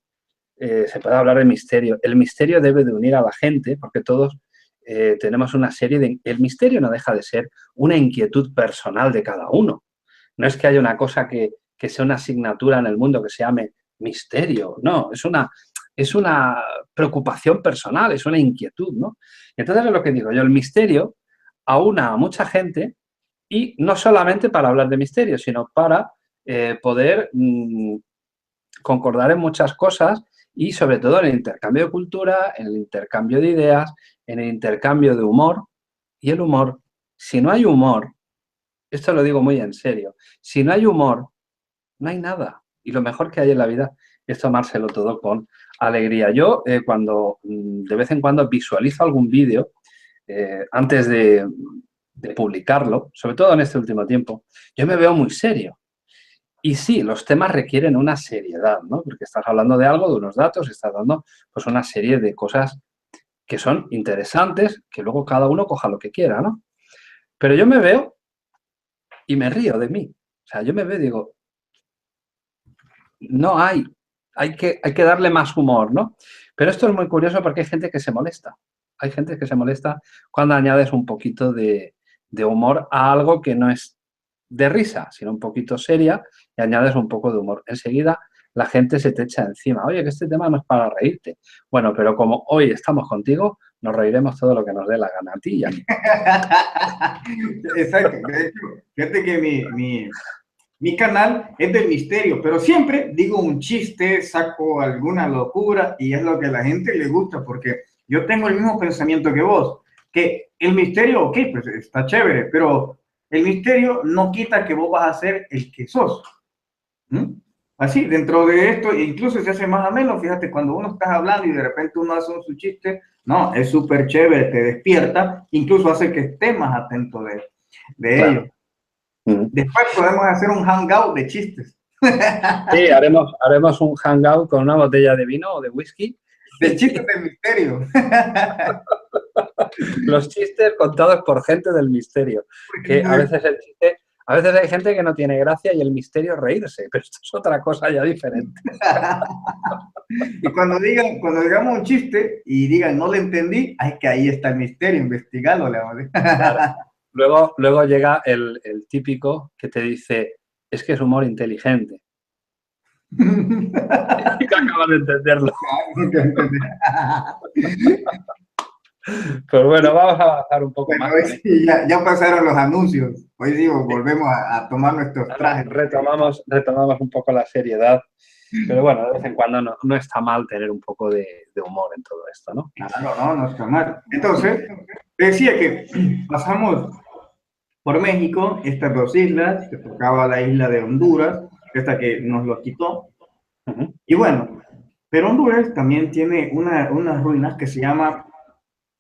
se puede hablar de misterio, el misterio debe de unir a la gente porque todos tenemos una serie de... El misterio no deja de ser una inquietud personal de cada uno. No es que haya una cosa que sea una asignatura en el mundo que se llame misterio, no, es una preocupación personal, es una inquietud, ¿no? Entonces es lo que digo yo, el misterio aúna a mucha gente y no solamente para hablar de misterio, sino para poder concordar en muchas cosas y sobre todo en el intercambio de cultura, en el intercambio de ideas, en el intercambio de humor. Y el humor, si no hay humor, esto lo digo muy en serio, si no hay humor, no hay nada. Y lo mejor que hay en la vida es tomárselo todo con alegría. Yo cuando de vez en cuando visualizo algún vídeo, antes de publicarlo, sobre todo en este último tiempo, yo me veo muy serio. Y sí, los temas requieren una seriedad, ¿no? Porque estás hablando de algo, de unos datos, estás dando pues una serie de cosas que son interesantes, que luego cada uno coja lo que quiera, ¿no? Pero yo me veo y me río de mí. O sea, yo me veo y digo, no hay que darle más humor, ¿no? Pero esto es muy curioso porque hay gente que se molesta. Hay gente que se molesta cuando añades un poquito de humor a algo que no es de risa, sino un poquito seria y añades un poco de humor. Enseguida la gente se te echa encima. Oye, que este tema no es para reírte. Bueno, pero como hoy estamos contigo, nos reiremos todo lo que nos dé la gana a ti y a mí.
Exacto. De hecho, fíjate que mi canal es del misterio, pero siempre digo un chiste, saco alguna locura y es lo que a la gente le gusta porque yo tengo el mismo pensamiento que vos, que el misterio, ok, pues está chévere, pero el misterio no quita que vos vas a ser el que sos. ¿Mm? Así, dentro de esto, incluso se hace más ameno, fíjate, cuando uno está hablando y de repente uno hace un su chiste, no, es súper chévere, te despierta, incluso hace que estés más atento de
Claro.
ello. Después podemos hacer un hangout de chistes.
Sí, haremos un hangout con una botella de vino o de whisky.
De chistes del misterio.
Los chistes contados por gente del misterio. Que a veces hay gente que no tiene gracia y el misterio es reírse, pero esto es otra cosa ya diferente.
Y cuando digamos un chiste y digan no le entendí, es que ahí está el misterio, investigarlo.
Claro. Luego llega el típico que te dice, es que es humor inteligente. Y que acabas de entenderlo. Pues bueno, vamos a avanzar un poco más.
Hoy sí, ya pasaron los anuncios. Hoy sí, volvemos a tomar nuestros trajes.
Retomamos un poco la seriedad. Pero bueno, de vez en cuando no está mal tener un poco de humor en todo esto, ¿no?
Claro, no está mal. Entonces, decía que pasamos por México, estas dos islas, que tocaba la isla de Honduras, esta que nos lo quitó. Y bueno, pero Honduras también tiene unas ruinas que se llaman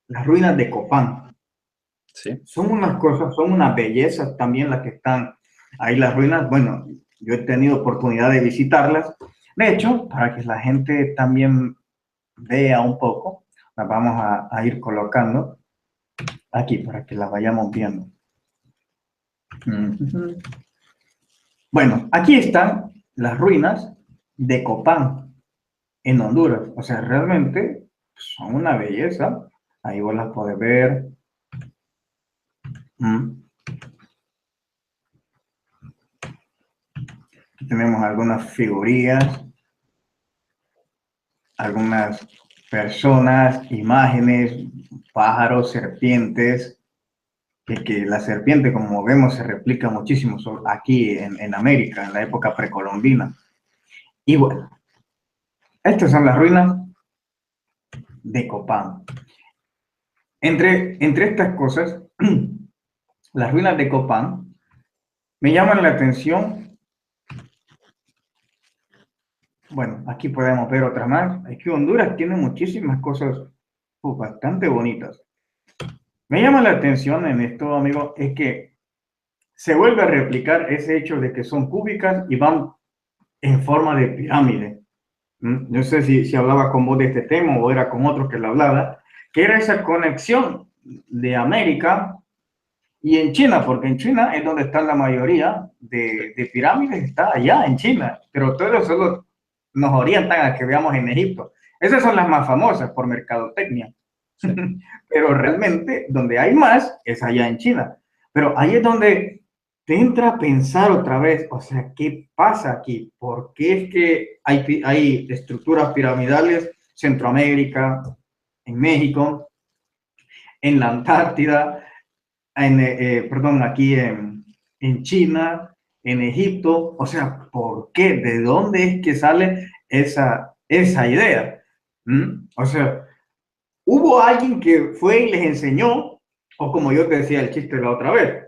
las ruinas de Copán.
Sí.
Son unas cosas, son unas bellezas también las que están ahí las ruinas. Bueno, yo he tenido oportunidad de visitarlas. De hecho, para que la gente también vea un poco, las vamos a ir colocando aquí para que las vayamos viendo. Bueno, aquí están las ruinas de Copán en Honduras. O sea, realmente son una belleza. Ahí vos las podés ver. Aquí tenemos algunas figurillas, algunas personas, imágenes, pájaros, serpientes. Que la serpiente, como vemos, se replica muchísimo aquí en América, en la época precolombina. Y bueno, estas son las ruinas de Copán. Entre estas cosas, las ruinas de Copán me llaman la atención. Bueno, aquí podemos ver otra más. Aquí Honduras tiene muchísimas cosas bastante bonitas. Me llama la atención en esto, amigo, es que se vuelve a replicar ese hecho de que son cúbicas y van en forma de pirámide. No sé si hablaba con vos de este tema o era con otro que lo hablaba, que era esa conexión de América y en China, porque en China es donde está la mayoría de pirámides, está allá en China, pero todos solo nos orientan a que veamos en Egipto. Esas son las más famosas por mercadotecnia. Sí. Pero realmente donde hay más es allá en China. Pero ahí es donde te entra a pensar otra vez, o sea, ¿qué pasa aquí? ¿Por qué es que hay estructuras piramidales en Centroamérica, en México, en la Antártida, aquí en China, en Egipto? O sea, ¿por qué? ¿De dónde es que sale esa idea? O sea, ¿hubo alguien que fue y les enseñó? O como yo te decía el chiste la otra vez,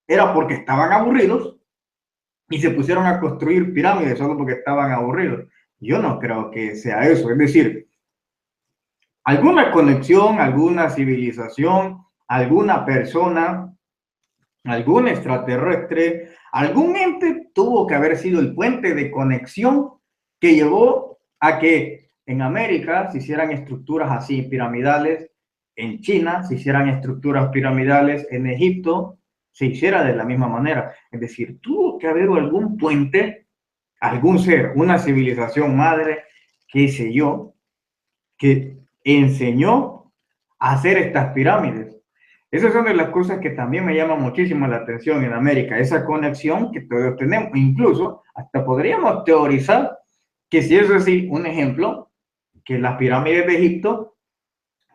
era porque estaban aburridos y se pusieron a construir pirámides solo porque estaban aburridos. Yo no creo que sea eso. Es decir, alguna conexión, alguna civilización alguna persona, algún extraterrestre, algún ente tuvo que haber sido el puente de conexión que llevó a que en América se hicieran estructuras así piramidales, en China se hicieran estructuras piramidales, en Egipto se hiciera de la misma manera. Es decir, tuvo que haber algún puente, algún ser, una civilización madre, qué sé yo, que enseñó a hacer estas pirámides. Esas son de las cosas que también me llaman muchísimo la atención en América, esa conexión que todos tenemos. Incluso hasta podríamos teorizar que si es así, un ejemplo, que las pirámides de Egipto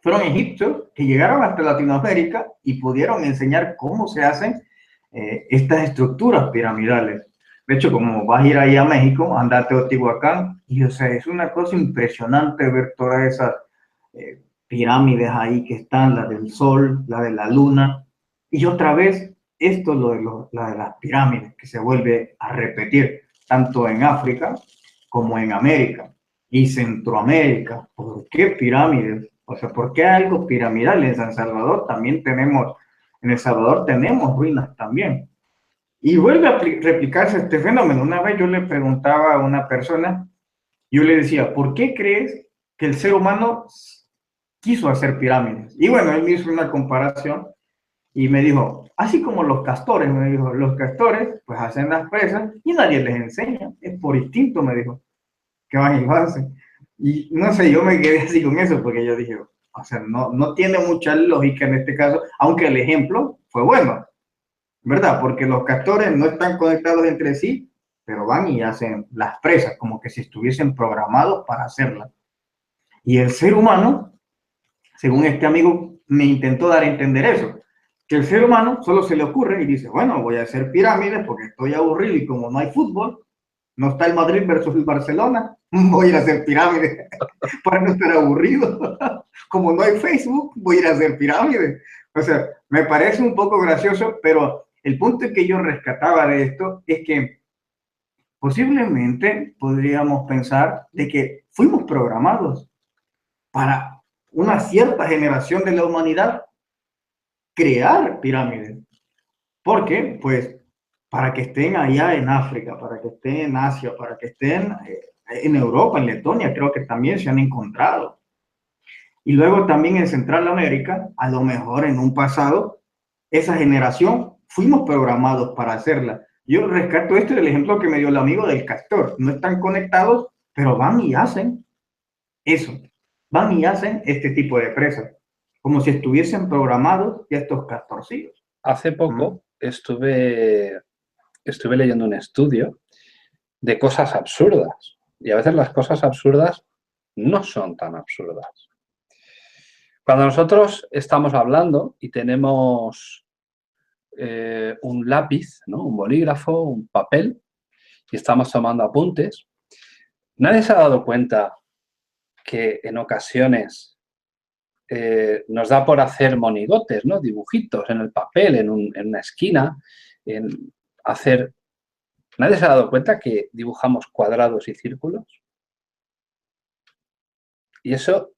fueron egipcios que llegaron hasta Latinoamérica y pudieron enseñar cómo se hacen estas estructuras piramidales. De hecho, como vas a ir ahí a México, andar a Teotihuacán, y o sea, es una cosa impresionante ver todas esas pirámides ahí que están, la del Sol, la de la Luna, y otra vez esto la de las pirámides, que se vuelve a repetir, tanto en África como en América y Centroamérica. ¿Por qué pirámides? O sea, ¿por qué algo piramidal? En San Salvador también tenemos, en El Salvador tenemos ruinas también. Y vuelve a replicarse este fenómeno. Una vez yo le preguntaba a una persona, yo le decía, ¿por qué crees que el ser humano quiso hacer pirámides? Y bueno, él me hizo una comparación y me dijo, así como los castores, me dijo, los castores pues hacen las presas y nadie les enseña, es por instinto, me dijo, que van y lo hacen. Y no sé, yo me quedé así con eso porque yo dije, o sea, no tiene mucha lógica en este caso, aunque el ejemplo fue bueno, ¿verdad? Porque los castores no están conectados entre sí, pero van y hacen las presas como que si estuviesen programados para hacerlas. Y el ser humano, según este amigo, me intentó dar a entender eso, que el ser humano solo se le ocurre y dice, bueno, voy a hacer pirámides porque estoy aburrido y como no hay fútbol, no está el Madrid versus el Barcelona, voy a ir a hacer pirámides para no estar aburrido. Como no hay Facebook, voy a ir a hacer pirámides. O sea, me parece un poco gracioso, pero el punto que yo rescataba de esto es que posiblemente podríamos pensar de que fuimos programados para una cierta generación de la humanidad crear pirámides. Porque, pues, para que estén allá en África, para que estén en Asia, para que estén en Europa, en Letonia, creo que también se han encontrado. Y luego también en Centroamérica, a lo mejor en un pasado, esa generación fuimos programados para hacerla. Yo rescato esto del ejemplo que me dio el amigo del castor. No están conectados, pero van y hacen eso. Van y hacen este tipo de presas, como si estuviesen programados ya estos castorcillos.
Hace poco estuve leyendo un estudio de cosas absurdas. Y a veces las cosas absurdas no son tan absurdas. Cuando nosotros estamos hablando y tenemos un lápiz, ¿no? Un bolígrafo, un papel, y estamos tomando apuntes, nadie se ha dado cuenta que en ocasiones nos da por hacer monigotes, ¿no? Dibujitos en el papel, en una esquina, en hacer... ¿Nadie se ha dado cuenta que dibujamos cuadrados y círculos? Y eso,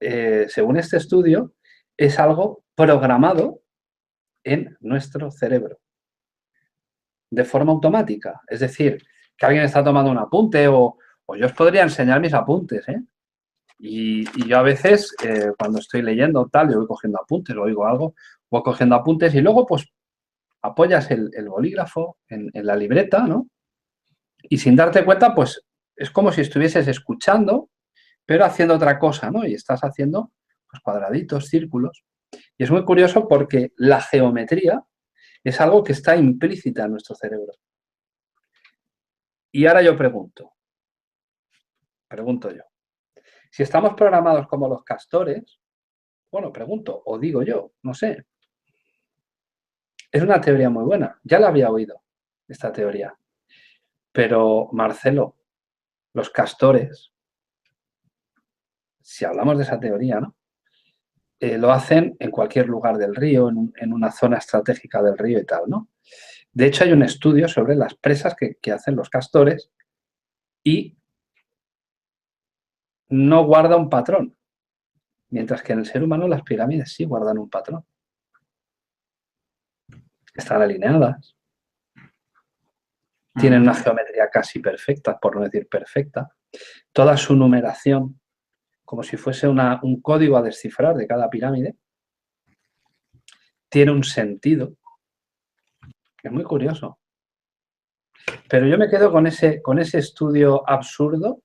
según este estudio, es algo programado en nuestro cerebro de forma automática. Es decir, que alguien está tomando un apunte o yo os podría enseñar mis apuntes, ¿eh? Y yo a veces, cuando estoy leyendo tal, yo voy cogiendo apuntes, o oigo algo, voy cogiendo apuntes y luego pues apoyas el bolígrafo en la libreta, ¿no? Y sin darte cuenta, pues es como si estuvieses escuchando, pero haciendo otra cosa, ¿no? Y estás haciendo pues, cuadraditos, círculos. Y es muy curioso porque la geometría es algo que está implícita en nuestro cerebro. Y ahora yo pregunto yo, si estamos programados como los castores, bueno, pregunto, o digo yo, no sé, es una teoría muy buena, ya la había oído, esta teoría, pero Marcelo, los castores, si hablamos de esa teoría, ¿no? Lo hacen en cualquier lugar del río, en una zona estratégica del río y tal, ¿no? De hecho, hay un estudio sobre las presas que hacen los castores y no guarda un patrón, mientras que en el ser humano las pirámides sí guardan un patrón. están alineadas, tienen una geometría casi perfecta, por no decir perfecta, toda su numeración, como si fuese un código a descifrar de cada pirámide, tiene un sentido, que es muy curioso. Pero yo me quedo con ese estudio absurdo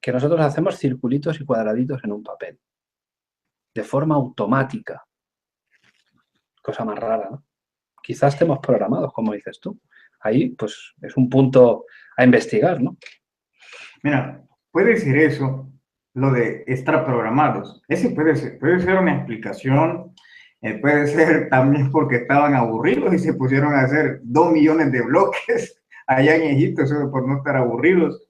que nosotros hacemos circulitos y cuadraditos en un papel, de forma automática. Cosa más rara, ¿no? Quizás estemos programados, como dices tú. Ahí, pues, es un punto a investigar, ¿no?
Mira, puede ser eso, lo de estar programados. Ese puede ser una explicación. Puede ser también porque estaban aburridos y se pusieron a hacer 2 millones de bloques allá en Egipto, solo por no estar aburridos.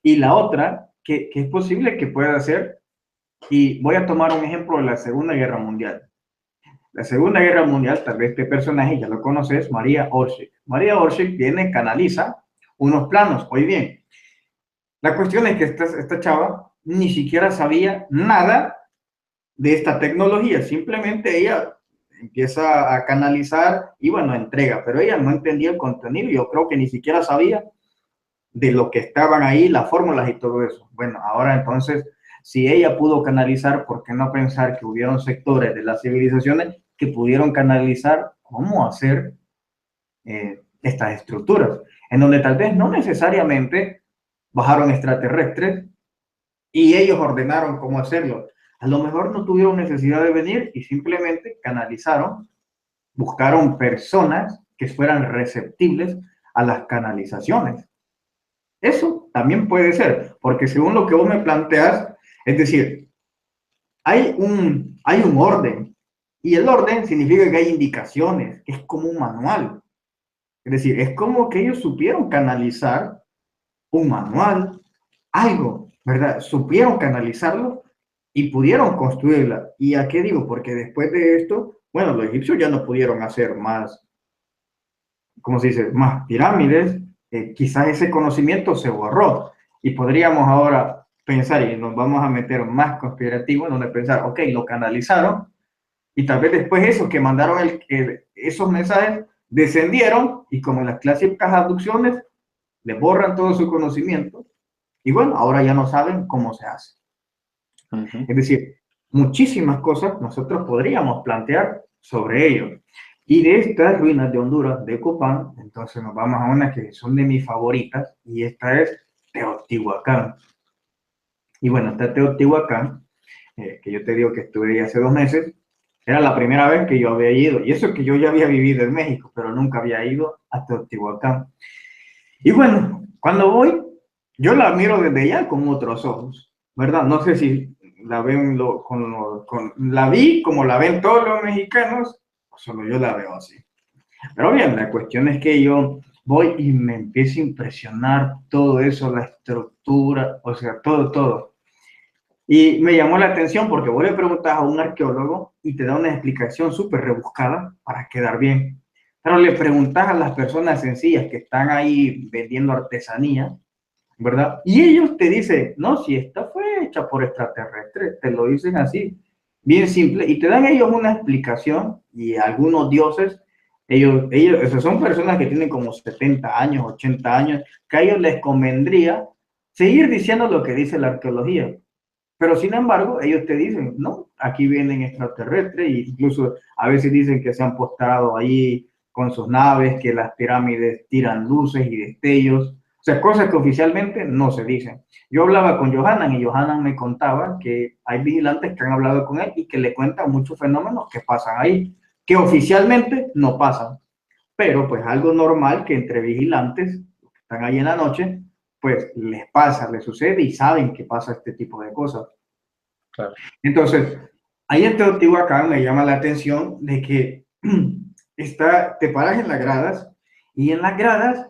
Y la otra, que es posible que pueda ser, y voy a tomar un ejemplo de la Segunda Guerra Mundial. La Segunda Guerra Mundial, tal vez este personaje ya lo conoces, María Orsic. María Orsic viene, canaliza unos planos. Oye bien, la cuestión es que esta chava ni siquiera sabía nada de esta tecnología, simplemente ella empieza a canalizar y bueno, entrega, pero ella no entendía el contenido, yo creo que ni siquiera sabía de lo que estaban ahí, las fórmulas y todo eso. Bueno, ahora entonces, si ella pudo canalizar, ¿por qué no pensar que hubieron sectores de las civilizaciones que pudieron canalizar cómo hacer estas estructuras? En donde tal vez no necesariamente bajaron extraterrestres y ellos ordenaron cómo hacerlo. A lo mejor no tuvieron necesidad de venir y simplemente canalizaron, buscaron personas que fueran receptibles a las canalizaciones. Eso también puede ser, porque según lo que vos me planteas, es decir, hay un orden, y el orden significa que hay indicaciones, es como un manual. Es decir, es como que ellos supieron canalizar un manual, algo, ¿verdad? Supieron canalizarlo y pudieron construirla. ¿Y a qué digo? Porque después de esto, bueno, los egipcios ya no pudieron hacer más, ¿cómo se dice? Más pirámides. Quizás ese conocimiento se borró y podríamos ahora pensar, y nos vamos a meter más conspirativo, en donde pensar, ok, lo canalizaron y tal vez después esos que mandaron esos mensajes descendieron y como en las clásicas abducciones, le borran todo su conocimiento y bueno, ahora ya no saben cómo se hace. Es decir, muchísimas cosas nosotros podríamos plantear sobre ello. Y de estas ruinas de Honduras, de Copán, entonces nos vamos a una que son de mis favoritas, y esta es Teotihuacán. Y bueno, esta Teotihuacán, que yo te digo que estuve ahí hace 2 meses, era la primera vez que yo había ido, y eso que yo ya había vivido en México, pero nunca había ido a Teotihuacán. Y bueno, cuando voy, yo la miro desde allá con otros ojos, ¿verdad? No sé si la ven la vi como la ven todos los mexicanos, o solo yo la veo así. Pero bien, la cuestión es que yo voy y me empiezo a impresionar todo eso, la estructura, o sea, todo. Y me llamó la atención porque vos le preguntas a un arqueólogo y te da una explicación súper rebuscada para quedar bien. Pero le preguntas a las personas sencillas que están ahí vendiendo artesanía, ¿verdad? Y ellos te dicen, no, si esta fue hecha por extraterrestres, te lo dicen así, bien simple, y te dan ellos una explicación, y algunos dioses, esas son personas que tienen como 70 años, 80 años, que a ellos les convendría seguir diciendo lo que dice la arqueología. Pero sin embargo, ellos te dicen, no, aquí vienen extraterrestres, e incluso a veces dicen que se han postado ahí con sus naves, que las pirámides tiran luces y destellos, o sea, cosas que oficialmente no se dicen. Yo hablaba con Johanan y Johanan me contaba que hay vigilantes que han hablado con él y que le cuentan muchos fenómenos que pasan ahí, que oficialmente no pasan, pero pues algo normal que entre vigilantes que están ahí en la noche, pues les pasa, les sucede y saben que pasa este tipo de cosas.
Claro.
Entonces, ahí en Teotihuacán me llama la atención de que te paras en las gradas y en las gradas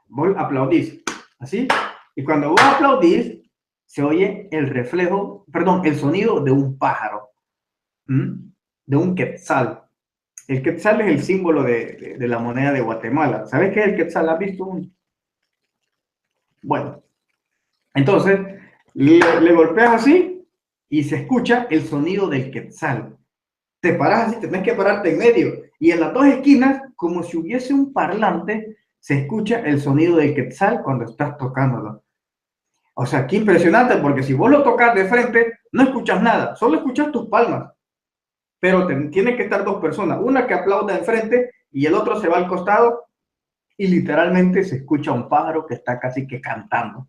vos aplaudís, así, y cuando vos aplaudís se oye el reflejo, perdón, el sonido de un pájaro, de un quetzal. El quetzal es el símbolo de la moneda de Guatemala. ¿Sabes qué es el quetzal? ¿Has visto un? Bueno, entonces le golpeas así y se escucha el sonido del quetzal. te paras así, tenés que pararte en medio. Y en las dos esquinas, como si hubiese un parlante, se escucha el sonido del quetzal cuando estás tocándolo. O sea, qué impresionante, porque si vos lo tocas de frente, no escuchas nada, solo escuchas tus palmas. Pero tiene que estar dos personas, una que aplauda enfrente y el otro se va al costado y literalmente se escucha un pájaro que está casi que cantando.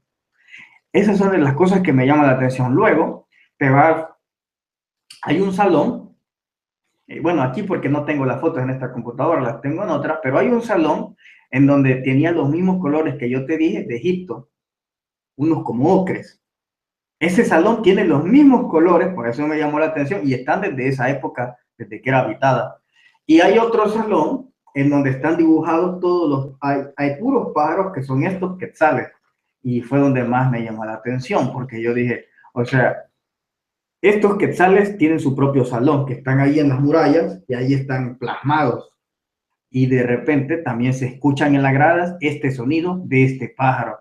Esas son de las cosas que me llaman la atención. Luego, hay un salón, bueno, aquí porque no tengo las fotos en esta computadora, las tengo en otra, pero hay un salón en donde tenía los mismos colores que yo te dije de Egipto, unos como ocres. Ese salón tiene los mismos colores, por eso me llamó la atención, y están desde esa época, desde que era habitada. Y hay otro salón en donde están dibujados hay puros pájaros que son estos quetzales. Y fue donde más me llamó la atención, porque yo dije, o sea, estos quetzales tienen su propio salón, que están ahí en las murallas, y ahí están plasmados. Y de repente también se escuchan en las gradas este sonido de este pájaro.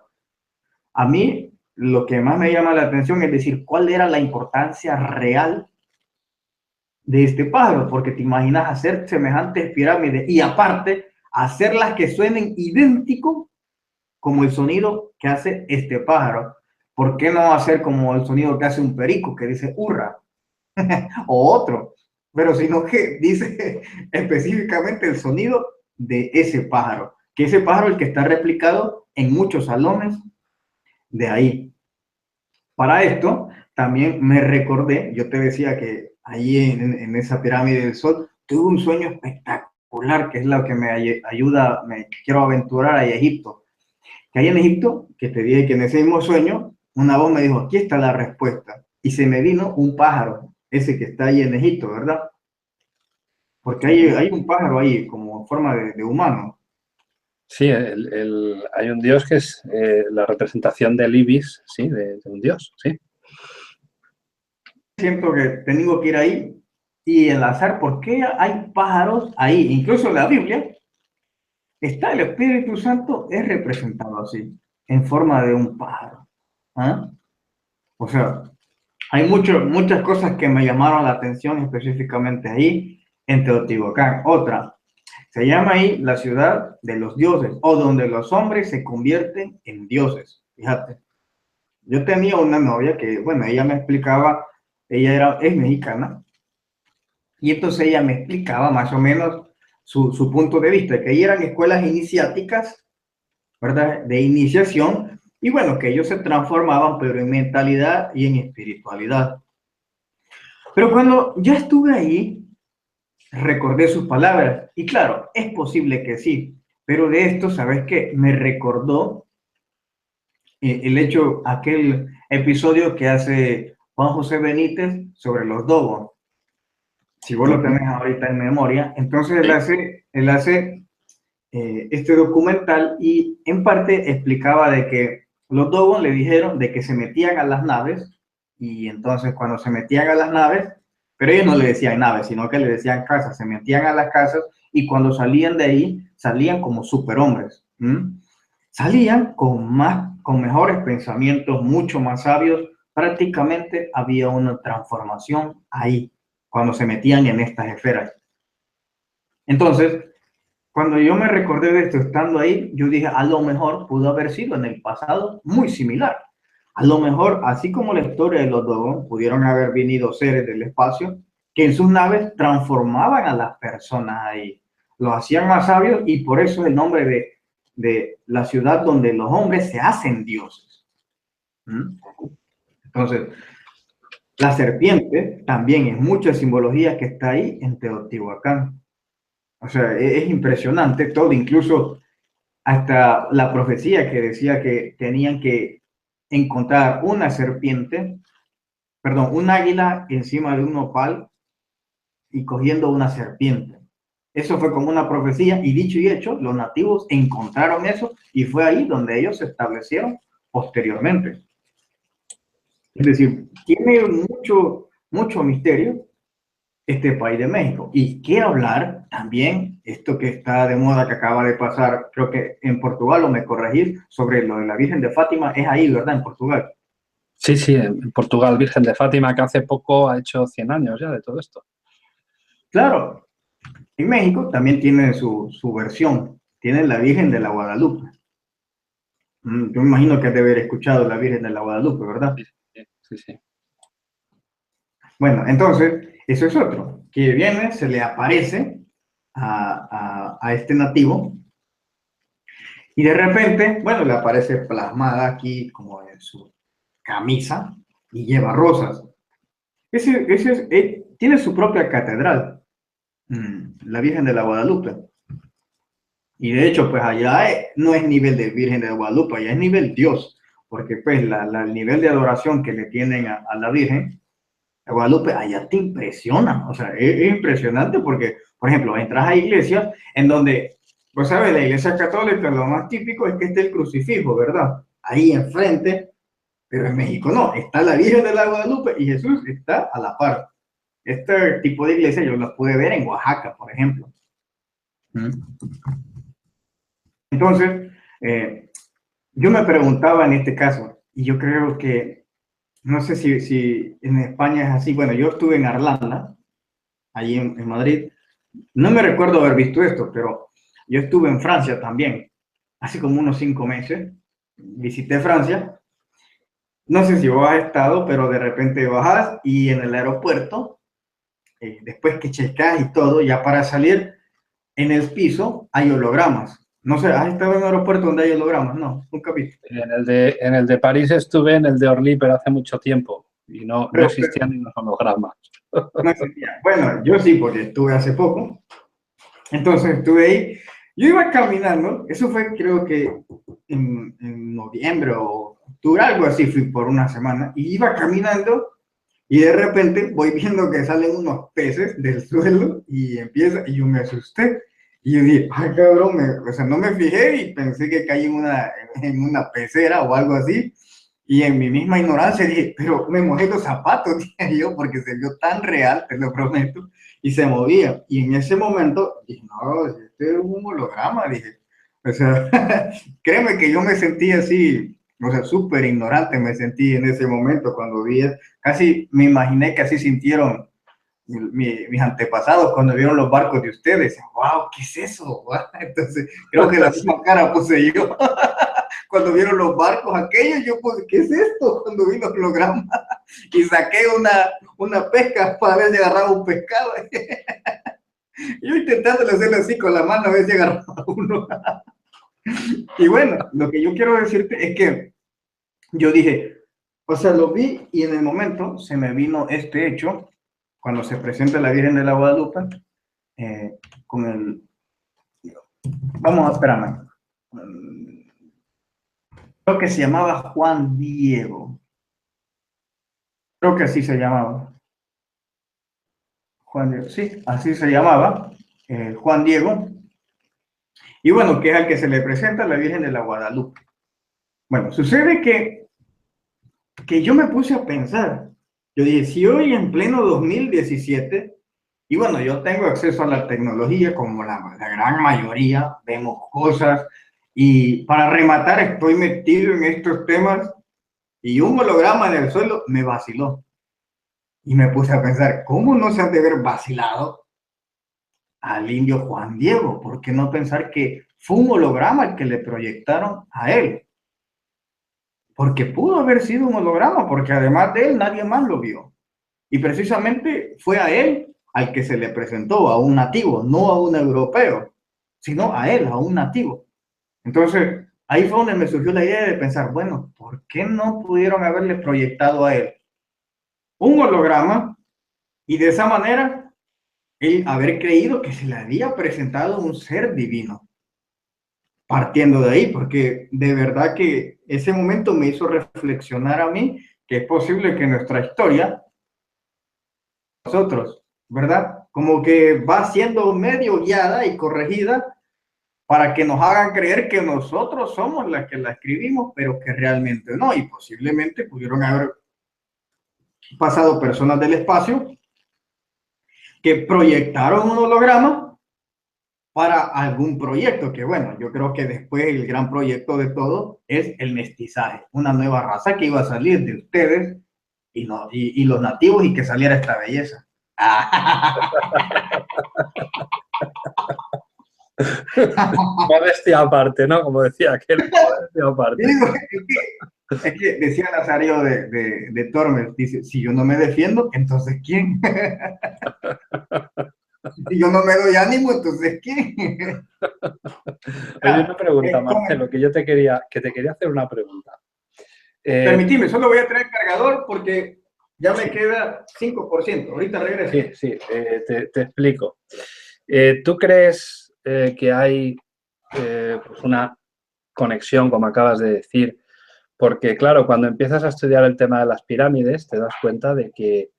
A mí lo que más me llama la atención es decir, ¿cuál era la importancia real de este pájaro? Porque te imaginas hacer semejantes pirámides y aparte hacerlas que suenen idéntico como el sonido que hace este pájaro. ¿Por qué no hacer como el sonido que hace un perico que dice hurra? O otro, pero sino que dice específicamente el sonido de ese pájaro, que ese pájaro es el que está replicado en muchos salones de ahí. Para esto, también me recordé, yo te decía que ahí en esa pirámide del Sol, tuve un sueño espectacular, que es lo que me ayuda, me quiero aventurar a Egipto. Que ahí en Egipto, que te dije que en ese mismo sueño, una voz me dijo, aquí está la respuesta. Y se me vino un pájaro, ese que está ahí en Egipto, ¿verdad? Porque hay un pájaro ahí, como forma de humano.
Sí, hay un dios que es la representación del ibis, sí, de un dios, sí.
Siento que tengo que ir ahí y enlazar por qué hay pájaros ahí. Incluso en la Biblia está el Espíritu Santo, es representado así, en forma de un pájaro. ¿Ah? O sea, hay muchas cosas que me llamaron la atención específicamente ahí en Teotihuacán. Otra, se llama ahí la ciudad de los dioses o donde los hombres se convierten en dioses. Fíjate, yo tenía una novia que, bueno, ella me explicaba, es mexicana, y entonces ella me explicaba más o menos su punto de vista, que ahí eran escuelas iniciáticas, ¿verdad? De iniciación, y bueno, que ellos se transformaban, pero en mentalidad y en espiritualidad. Pero cuando ya estuve ahí, recordé sus palabras, y claro, es posible que sí, pero de esto, ¿sabes qué? Me recordó el hecho, aquel episodio que hace Juan José Benítez sobre los Dogos. Si vos lo tenés ahorita en memoria, entonces él hace este documental y en parte explicaba de que los Dogos le dijeron de que se metían a las naves y entonces cuando se metían a las naves, pero ellos no le decían naves, sino que le decían casas, se metían a las casas y cuando salían de ahí, salían como superhombres. Salían con mejores pensamientos, mucho más sabios, prácticamente había una transformación ahí cuando se metían en estas esferas. Entonces, cuando yo me recordé de esto estando ahí, yo dije, a lo mejor pudo haber sido en el pasado muy similar. A lo mejor, así como la historia de los Dogons, pudieron haber venido seres del espacio que en sus naves transformaban a las personas ahí, los hacían más sabios y por eso el nombre de la ciudad donde los hombres se hacen dioses. Entonces, la serpiente también es mucha simbología que está ahí en Teotihuacán. O sea, es impresionante todo, incluso hasta la profecía que decía que tenían que encontrar una serpiente, perdón, un águila encima de un nopal y cogiendo una serpiente. Eso fue como una profecía y dicho y hecho, los nativos encontraron eso y fue ahí donde ellos se establecieron posteriormente. Es decir, tiene mucho misterio este país de México. Y qué hablar también, esto que está de moda, que acaba de pasar, creo que en Portugal, o me corregís, sobre lo de la Virgen de Fátima, es ahí, ¿verdad? En Portugal.
Sí, en Portugal, Virgen de Fátima, que hace poco ha hecho 100 años ya de todo esto.
Claro, en México también tienen su versión, tienen la Virgen de la Guadalupe. Yo me imagino que has de haber escuchado la Virgen de la Guadalupe, ¿verdad?
Sí, sí, sí, sí.
Bueno, entonces, eso es otro, que viene, se le aparece a este nativo y de repente, bueno, le aparece plasmada aquí como en su camisa y lleva rosas. Tiene su propia catedral, la Virgen de la Guadalupe. Y de hecho, pues allá no es nivel de Virgen de Guadalupe, allá es nivel Dios, porque pues el nivel de adoración que le tienen a la Virgen de Guadalupe, allá te impresiona, o sea, es impresionante porque, por ejemplo, entras a iglesias en donde, pues sabes, la iglesia católica lo más típico es que esté el crucifijo, ¿verdad? Ahí enfrente, pero en México no, está la Virgen de la Guadalupe y Jesús está a la par. Este tipo de iglesia yo la pude ver en Oaxaca, por ejemplo. Entonces, yo me preguntaba en este caso, y yo creo que, no sé si en España es así, bueno, yo estuve en Arlanda, allí en Madrid, no me recuerdo haber visto esto, pero yo estuve en Francia también, hace como unos 5 meses, visité Francia, no sé si vos has estado, pero de repente bajás y en el aeropuerto, después que checas y todo, ya para salir, en el piso hay hologramas. No sé, ¿has estado en un aeropuerto donde hay hologramas? No, nunca visto.
En el de París estuve, en el de Orly, pero hace mucho tiempo y no
Pero
existían ni los hologramas.
no existía. Bueno, yo sí, porque estuve hace poco. Entonces estuve ahí. Yo iba caminando, eso fue creo que en noviembre o octubre, algo así, fui por una semana, y iba caminando y de repente voy viendo que salen unos peces del suelo y empieza, y yo me asusté. Y yo dije, ay cabrón, o sea, no me fijé y pensé que caí en una pecera o algo así. Y en mi misma ignorancia dije, pero me mojé los zapatos, dije yo, porque se vio tan real, te lo prometo, y se movía. Y en ese momento dije, no, este es un holograma, dije. O sea, créeme que yo me sentí así, o sea, súper ignorante me sentí en ese momento cuando vi, casi me imaginé que así sintieron mis antepasados cuando vieron los barcos de ustedes. Wow, ¿qué es eso? Entonces, creo que la misma cara puse yo. Cuando vieron los barcos aquellos, yo pues, ¿qué es esto? Cuando vi los hologramas y saqué una pesca para ver si agarraba un pescado. Yo intentando hacerlo así con la mano a ver si agarraba uno. Y bueno, lo que yo quiero decirte es que yo dije, o sea, lo vi y en el momento se me vino este hecho, cuando se presenta la Virgen de la Guadalupe, con el... Vamos a esperarme. Creo que se llamaba Juan Diego. Creo que así se llamaba. Juan Diego, sí, así se llamaba, Juan Diego. Y bueno, que es al que se le presenta la Virgen de la Guadalupe. Bueno, sucede que yo me puse a pensar. Yo dije, si hoy en pleno 2017, y bueno, yo tengo acceso a la tecnología como la gran mayoría, vemos cosas, y para rematar estoy metido en estos temas, y un holograma en el suelo me vaciló. Y me puse a pensar, ¿cómo no se han de haber vacilado al indio Juan Diego? ¿Por qué no pensar que fue un holograma el que le proyectaron a él? Porque pudo haber sido un holograma, porque además de él nadie más lo vio. Y precisamente fue a él al que se le presentó, a un nativo, no a un europeo, sino a él, a un nativo. Entonces, ahí fue donde me surgió la idea de pensar, bueno, ¿por qué no pudieron haberle proyectado a él un holograma y de esa manera él haber creído que se le había presentado un ser divino? Partiendo de ahí, porque de verdad que ese momento me hizo reflexionar a mí que es posible que nuestra historia, nosotros, ¿verdad? Como que va siendo medio guiada y corregida para que nos hagan creer que nosotros somos las que la escribimos, pero que realmente no, y posiblemente pudieron haber pasado personas del espacio que proyectaron un holograma para algún proyecto, que bueno, yo creo que después el gran proyecto de todo es el mestizaje, una nueva raza que iba a salir de ustedes y los nativos y que saliera esta belleza.
Modestia aparte, ¿no? Como decía aquel, modestia aparte.
Digo, es que decía Nazario de Tormes, dice, si yo no me defiendo, entonces ¿quién? Si yo no me doy ánimo, entonces ¿quién?
Oye, una pregunta,
Es como-
Marcelo, que te quería hacer una pregunta.
Permitime, solo voy a traer cargador porque ya me queda 5%. Ahorita regreso.
Sí, te explico. ¿Tú crees que hay pues una conexión, como acabas de decir? Porque, claro, cuando empiezas a estudiar el tema de las pirámides, te das cuenta de que,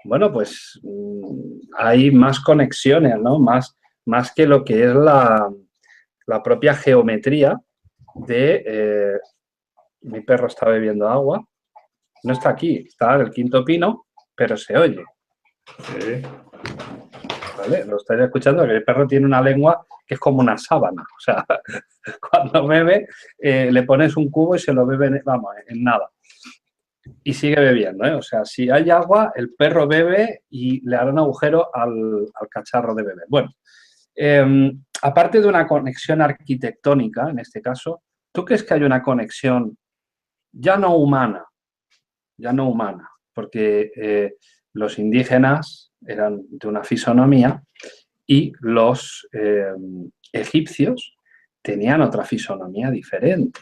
bueno, pues hay más conexiones, ¿no? Más que lo que es la propia geometría de... mi perro está bebiendo agua. No está aquí, está en el quinto pino, pero se oye.
Sí.
¿Vale? Lo estáis escuchando, que el perro tiene una lengua que es como una sábana. O sea, cuando bebe, le pones un cubo y se lo bebe, vamos, en nada. Y sigue bebiendo, ¿eh? O sea, si hay agua, el perro bebe y le hará un agujero al cacharro de beber. Bueno, aparte de una conexión arquitectónica, en este caso, ¿tú crees que hay una conexión ya no humana, porque los indígenas eran de una fisonomía y los egipcios tenían otra fisonomía diferente?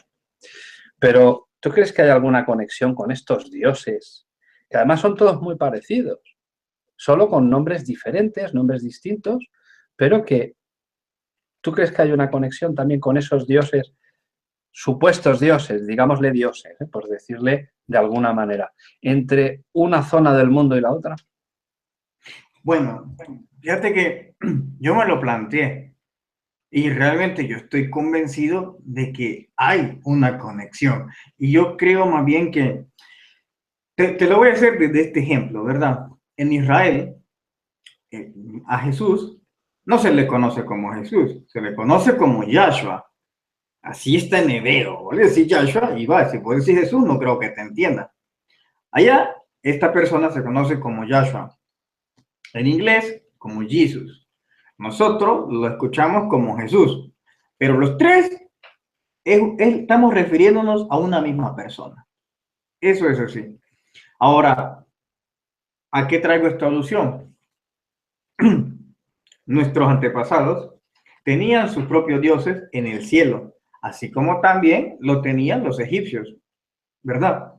Pero, ¿tú crees que hay alguna conexión con estos dioses? Que además son todos muy parecidos, solo con nombres diferentes, nombres distintos, pero que ¿tú crees que hay una conexión también con esos dioses, supuestos dioses, digámosle dioses, por decirle de alguna manera, entre una zona del mundo y la otra?
Bueno, fíjate que yo me lo planteé y realmente yo estoy convencido de que hay una conexión. Y yo creo más bien que, te lo voy a hacer desde este ejemplo, ¿verdad? En Israel, a Jesús no se le conoce como Jesús, se le conoce como Yahshua. Así está en hebreo. Voy a decir Yahshua y va, si puedo decir Jesús, no creo que te entienda. Allá, esta persona se conoce como Yahshua. En inglés, como Jesus. Nosotros lo escuchamos como Jesús. Pero los tres estamos refiriéndonos a una misma persona. Eso es así. Ahora, ¿a qué traigo esta alusión? Nuestros antepasados tenían sus propios dioses en el cielo, así como también lo tenían los egipcios, ¿verdad?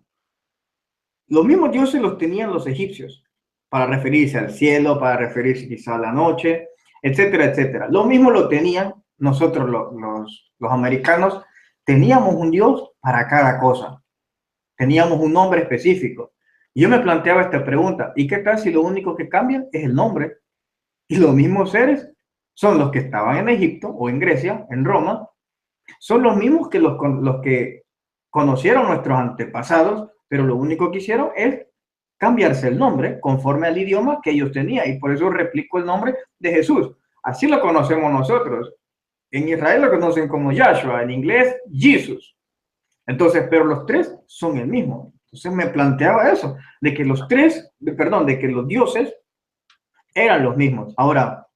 Los mismos dioses los tenían los egipcios, para referirse al cielo, para referirse quizá a la noche, etcétera, etcétera. Lo mismo lo tenían nosotros los americanos, teníamos un dios para cada cosa, teníamos un nombre específico. Y yo me planteaba esta pregunta, ¿y qué tal si lo único que cambia es el nombre? Y los mismos seres son los que estaban en Egipto o en Grecia, en Roma, son los mismos que los que conocieron nuestros antepasados, pero lo único que hicieron es cambiarse el nombre conforme al idioma que ellos tenían. Y por eso replico el nombre de Jesús. Así lo conocemos nosotros. En Israel lo conocen como Yahshua, en inglés, Jesus. Entonces, pero los tres son el mismo. Entonces me planteaba eso, de que los tres, perdón, de que los dioses eran los mismos. Ahora,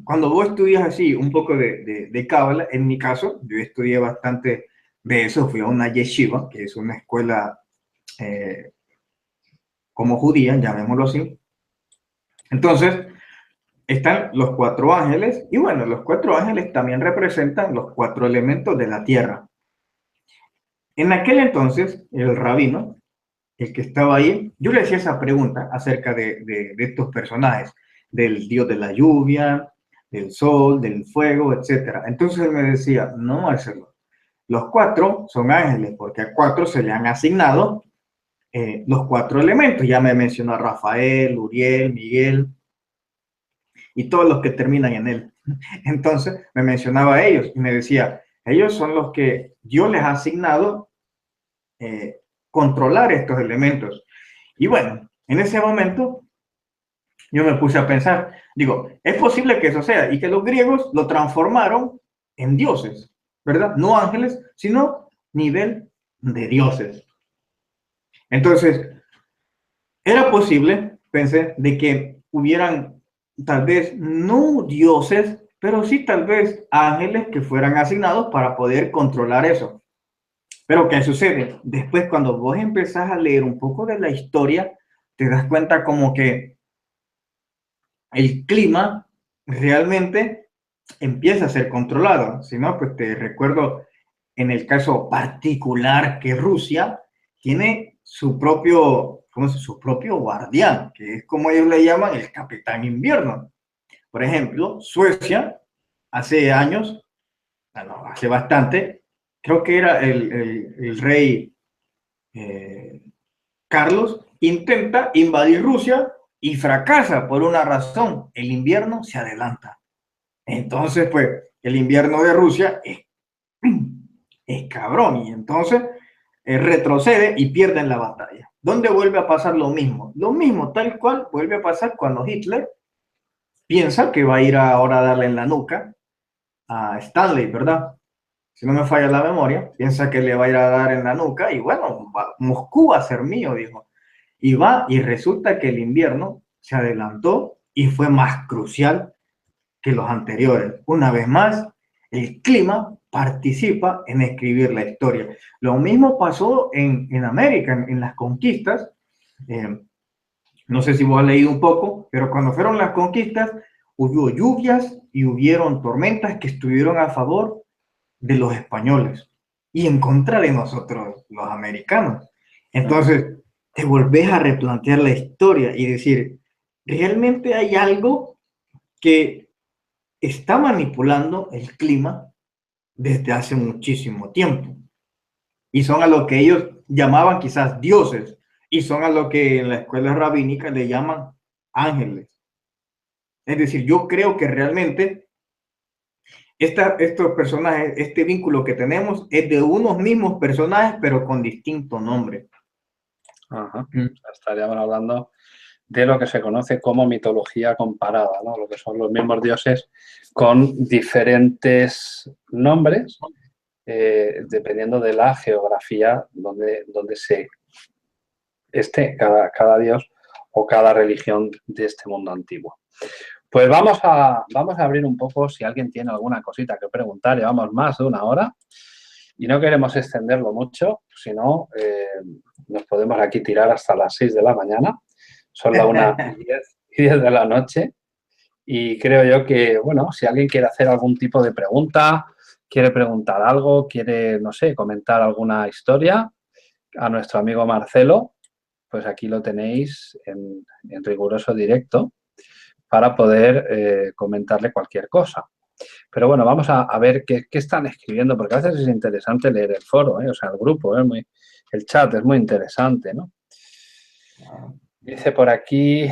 cuando vos estudias así un poco de Cábala, en mi caso, yo estudié bastante de eso, fui a una yeshiva, que es una escuela como judía, llamémoslo así. Entonces, están los cuatro ángeles, y bueno, los cuatro ángeles también representan los cuatro elementos de la tierra. En aquel entonces, el rabino, el que estaba ahí, yo le hacía esa pregunta acerca de estos personajes, del dios de la lluvia, del sol, del fuego, etc. Entonces él me decía, no, Marcelo, los cuatro son ángeles, porque a cuatro se le han asignado los cuatro elementos. Ya me mencionó a Rafael, Uriel, Miguel y todos los que terminan en él. Entonces me mencionaba a ellos y me decía, ellos son los que Dios les ha asignado controlar estos elementos. Y bueno, en ese momento yo me puse a pensar, digo, es posible que eso sea y que los griegos lo transformaron en dioses, ¿verdad? No ángeles, sino nivel de dioses. Entonces, era posible pensé de que hubieran tal vez no dioses, pero sí tal vez ángeles que fueran asignados para poder controlar eso. Pero ¿qué sucede? Después, cuando vos empezás a leer un poco de la historia, te das cuenta como que el clima realmente empieza a ser controlado. Si no, pues te recuerdo en el caso particular que Rusia tiene su propio, ¿cómo se? Su propio guardián, que es como ellos le llaman el Capitán Invierno. Por ejemplo, Suecia, hace años, bueno, hace bastante, creo que era el rey eh, Carlos, intenta invadir Rusia y fracasa por una razón: el invierno se adelanta. Entonces, pues, el invierno de Rusia es cabrón, y entonces retrocede y pierden la batalla. ¿Dónde vuelve a pasar lo mismo? Lo mismo, tal cual, vuelve a pasar cuando Hitler piensa que va a ir ahora a darle en la nuca a Stanley, ¿verdad? Si no me falla la memoria, piensa que le va a ir a dar en la nuca y bueno, Moscú va a ser mío, dijo. Y va y resulta que el invierno se adelantó y fue más crucial que los anteriores. Una vez más, el clima participa en escribir la historia. Lo mismo pasó en América, en las conquistas. Eh, no sé si vos has leído un poco, pero cuando fueron las conquistas, hubo lluvias y hubieron tormentas que estuvieron a favor de los españoles y en contra de nosotros, los americanos. Entonces, te volvés a replantear la historia y decir, ¿realmente hay algo que está manipulando el clima desde hace muchísimo tiempo? Y son a lo que ellos llamaban quizás dioses, y son a lo que en la escuela rabínica le llaman ángeles. Es decir, yo creo que realmente estos personajes, este vínculo que tenemos es de unos mismos personajes, pero con distinto nombre.
Ajá. Estaríamos hablando de lo que se conoce como mitología comparada, ¿no? Lo que son los mismos dioses con diferentes nombres, dependiendo de la geografía donde se esté cada dios o cada religión de este mundo antiguo. Pues vamos a abrir un poco, si alguien tiene alguna cosita que preguntar. Llevamos más de una hora y no queremos extenderlo mucho, si no, nos podemos aquí tirar hasta las 6 de la mañana. Son las 1:10 de la noche y creo yo que, bueno, si alguien quiere hacer algún tipo de pregunta, quiere preguntar algo, quiere, no sé, comentar alguna historia, a nuestro amigo Marcelo, pues aquí lo tenéis en riguroso directo para poder comentarle cualquier cosa. Pero bueno, vamos a ver qué están escribiendo, porque a veces es interesante leer el foro, o sea, el grupo, el chat es muy interesante, ¿no? Dice por aquí,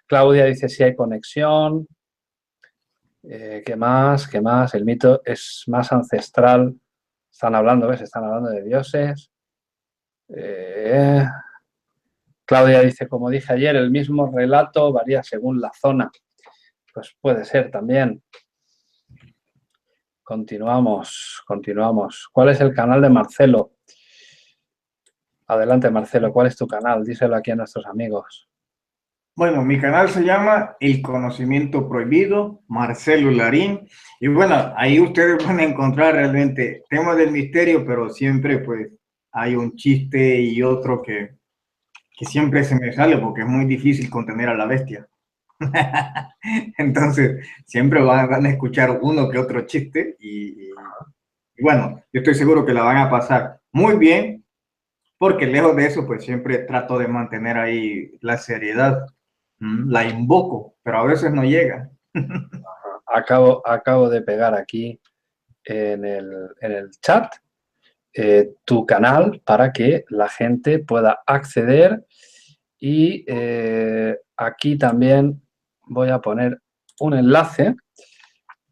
Claudia dice si hay conexión. ¿Qué más? ¿Qué más? El mito es más ancestral. Están hablando, ¿ves? Están hablando de dioses. Claudia dice, como dije ayer, el mismo relato varía según la zona. Pues puede ser también. Continuamos. ¿Cuál es el canal de Marcelo? Adelante, Marcelo, ¿cuál es tu canal? Díselo aquí a nuestros amigos.
Bueno, mi canal se llama El Conocimiento Prohibido, Marcelo Larín. Y bueno, ahí ustedes van a encontrar realmente temas del misterio, pero siempre pues hay un chiste y otro que siempre se me sale porque es muy difícil contener a la bestia. Entonces, siempre van a escuchar uno que otro chiste y bueno, yo estoy seguro que la van a pasar muy bien, porque lejos de eso, pues siempre trato de mantener ahí la seriedad. La invoco, pero a veces no llega.
Acabo de pegar aquí en el chat tu canal para que la gente pueda acceder y aquí también voy a poner un enlace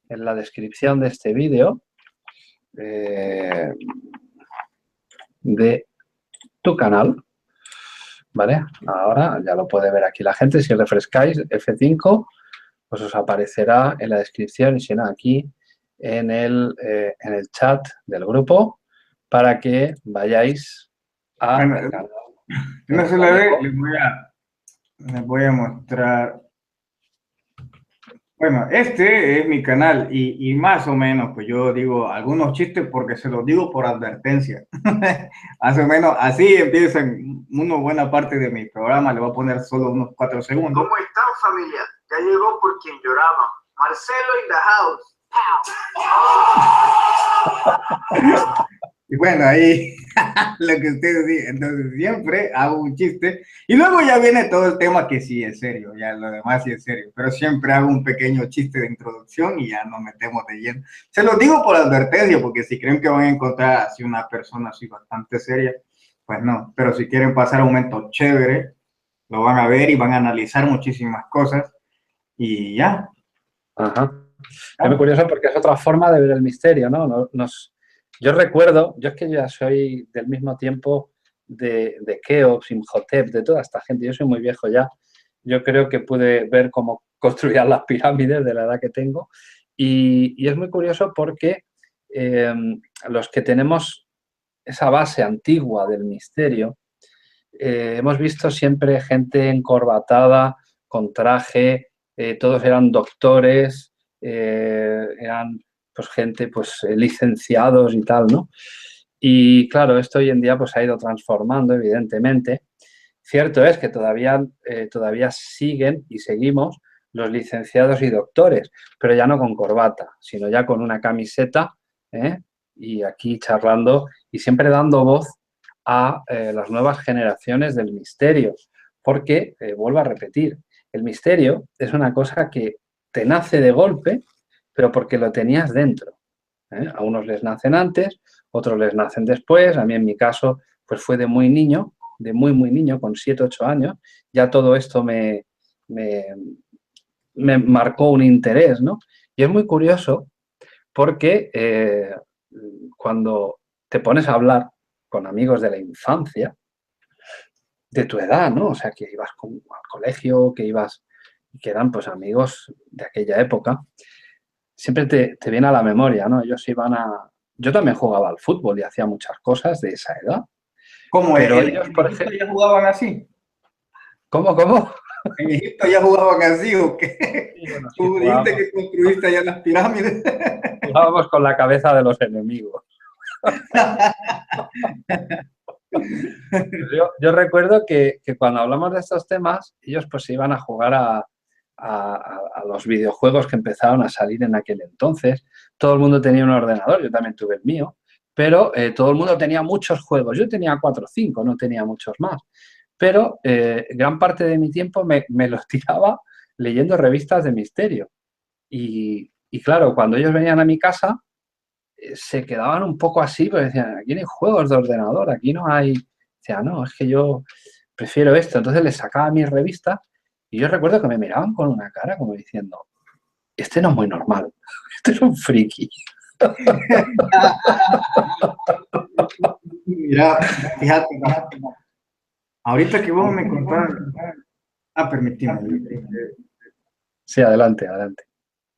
en la descripción de este vídeo de tu canal, ¿vale? Ahora ya lo puede ver aquí la gente. Si refrescáis F5, pues os aparecerá en la descripción y si no aquí en el chat del grupo para que vayáis a
Bueno,
el canal de
no se
nuestro
la ve,
amigo.
Les voy a mostrar. Bueno, este es mi canal y más o menos, pues yo digo algunos chistes porque se los digo por advertencia. Más o menos así empiezan una buena parte de mi programa. Le voy a poner solo unos 4 segundos.
¿Cómo están, familia? Ya llegó por quien lloraba. Marcelo in the house.
Y bueno, ahí lo que ustedes dicen. Entonces siempre hago un chiste y luego ya viene todo el tema que sí es serio, ya lo demás sí es serio, pero siempre hago un pequeño chiste de introducción y ya nos metemos de lleno. Se los digo por advertencia, porque si creen que van a encontrar así una persona así bastante seria, pues no, pero si quieren pasar un momento chévere, lo van a ver y van a analizar muchísimas cosas y ya.
Ajá. Es muy curioso porque es otra forma de ver el misterio, ¿no? Yo recuerdo, yo es que ya soy del mismo tiempo de Keops, Imhotep, de toda esta gente. Yo soy muy viejo ya. Yo creo que pude ver cómo construían las pirámides de la edad que tengo. Y es muy curioso porque los que tenemos esa base antigua del misterio, hemos visto siempre gente encorbatada, con traje, todos eran doctores, eran pues gente, pues licenciados y tal, ¿no? Y claro, esto hoy en día pues ha ido transformando, evidentemente. Cierto es que todavía siguen y seguimos los licenciados y doctores, pero ya no con corbata, sino ya con una camiseta, ¿eh? Y aquí charlando y siempre dando voz a las nuevas generaciones del misterio, porque, vuelvo a repetir, el misterio es una cosa que te nace de golpe, pero porque lo tenías dentro. A unos les nacen antes, otros les nacen después. A mí, en mi caso, pues fue de muy niño, de muy, muy niño, con 7, 8 años. Ya todo esto me marcó un interés, ¿no? Y es muy curioso porque cuando te pones a hablar con amigos de la infancia, de tu edad, ¿no? O sea, que ibas al colegio, que eran pues amigos de aquella época, siempre te viene a la memoria, ¿no? Yo también jugaba al fútbol y hacía muchas cosas de esa edad.
¿Cómo
Pero
en
ellos, por
Egipto
ejemplo...
ya jugaban así?
¿Cómo?
¿En Egipto ya jugaban así o qué?
Sí, bueno, sí,
Tú dijiste que construiste allá las pirámides.
jugábamos con la cabeza de los enemigos. Yo recuerdo que cuando hablamos de estos temas, ellos pues iban a jugar a los videojuegos que empezaron a salir en aquel entonces. Todo el mundo tenía un ordenador, yo también tuve el mío, pero todo el mundo tenía muchos juegos. Yo tenía 4 o 5, no tenía muchos más. Pero gran parte de mi tiempo me los tiraba leyendo revistas de misterio. Y claro, cuando ellos venían a mi casa, se quedaban un poco así, porque decían, aquí no hay juegos de ordenador, aquí no hay... Decía, no, es que yo prefiero esto. Entonces les sacaba mis revistas y yo recuerdo que me miraban con una cara como diciendo, este no es muy normal, este es un friki.
Mira, fíjate, ahorita que vos me contás, permíteme.
Sí, adelante, adelante.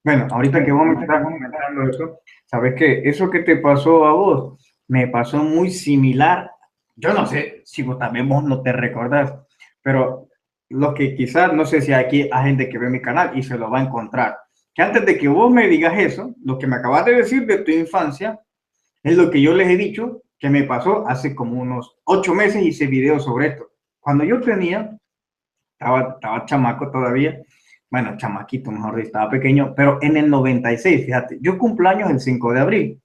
Bueno, ahorita que vos me estás comentando eso, sabes que eso que te pasó a vos me pasó muy similar. Yo no sé si vos también vos no te recordás, pero lo que quizás, no sé si aquí hay gente que ve mi canal y se lo va a encontrar. Que antes de que vos me digas eso, lo que me acabas de decir de tu infancia es lo que yo les he dicho que me pasó hace como unos 8 meses. Hice video sobre esto. Cuando yo estaba chamaco todavía, bueno, chamaquito, mejor dicho, estaba pequeño, pero en el 96, fíjate, yo cumplo años el 5 de abril.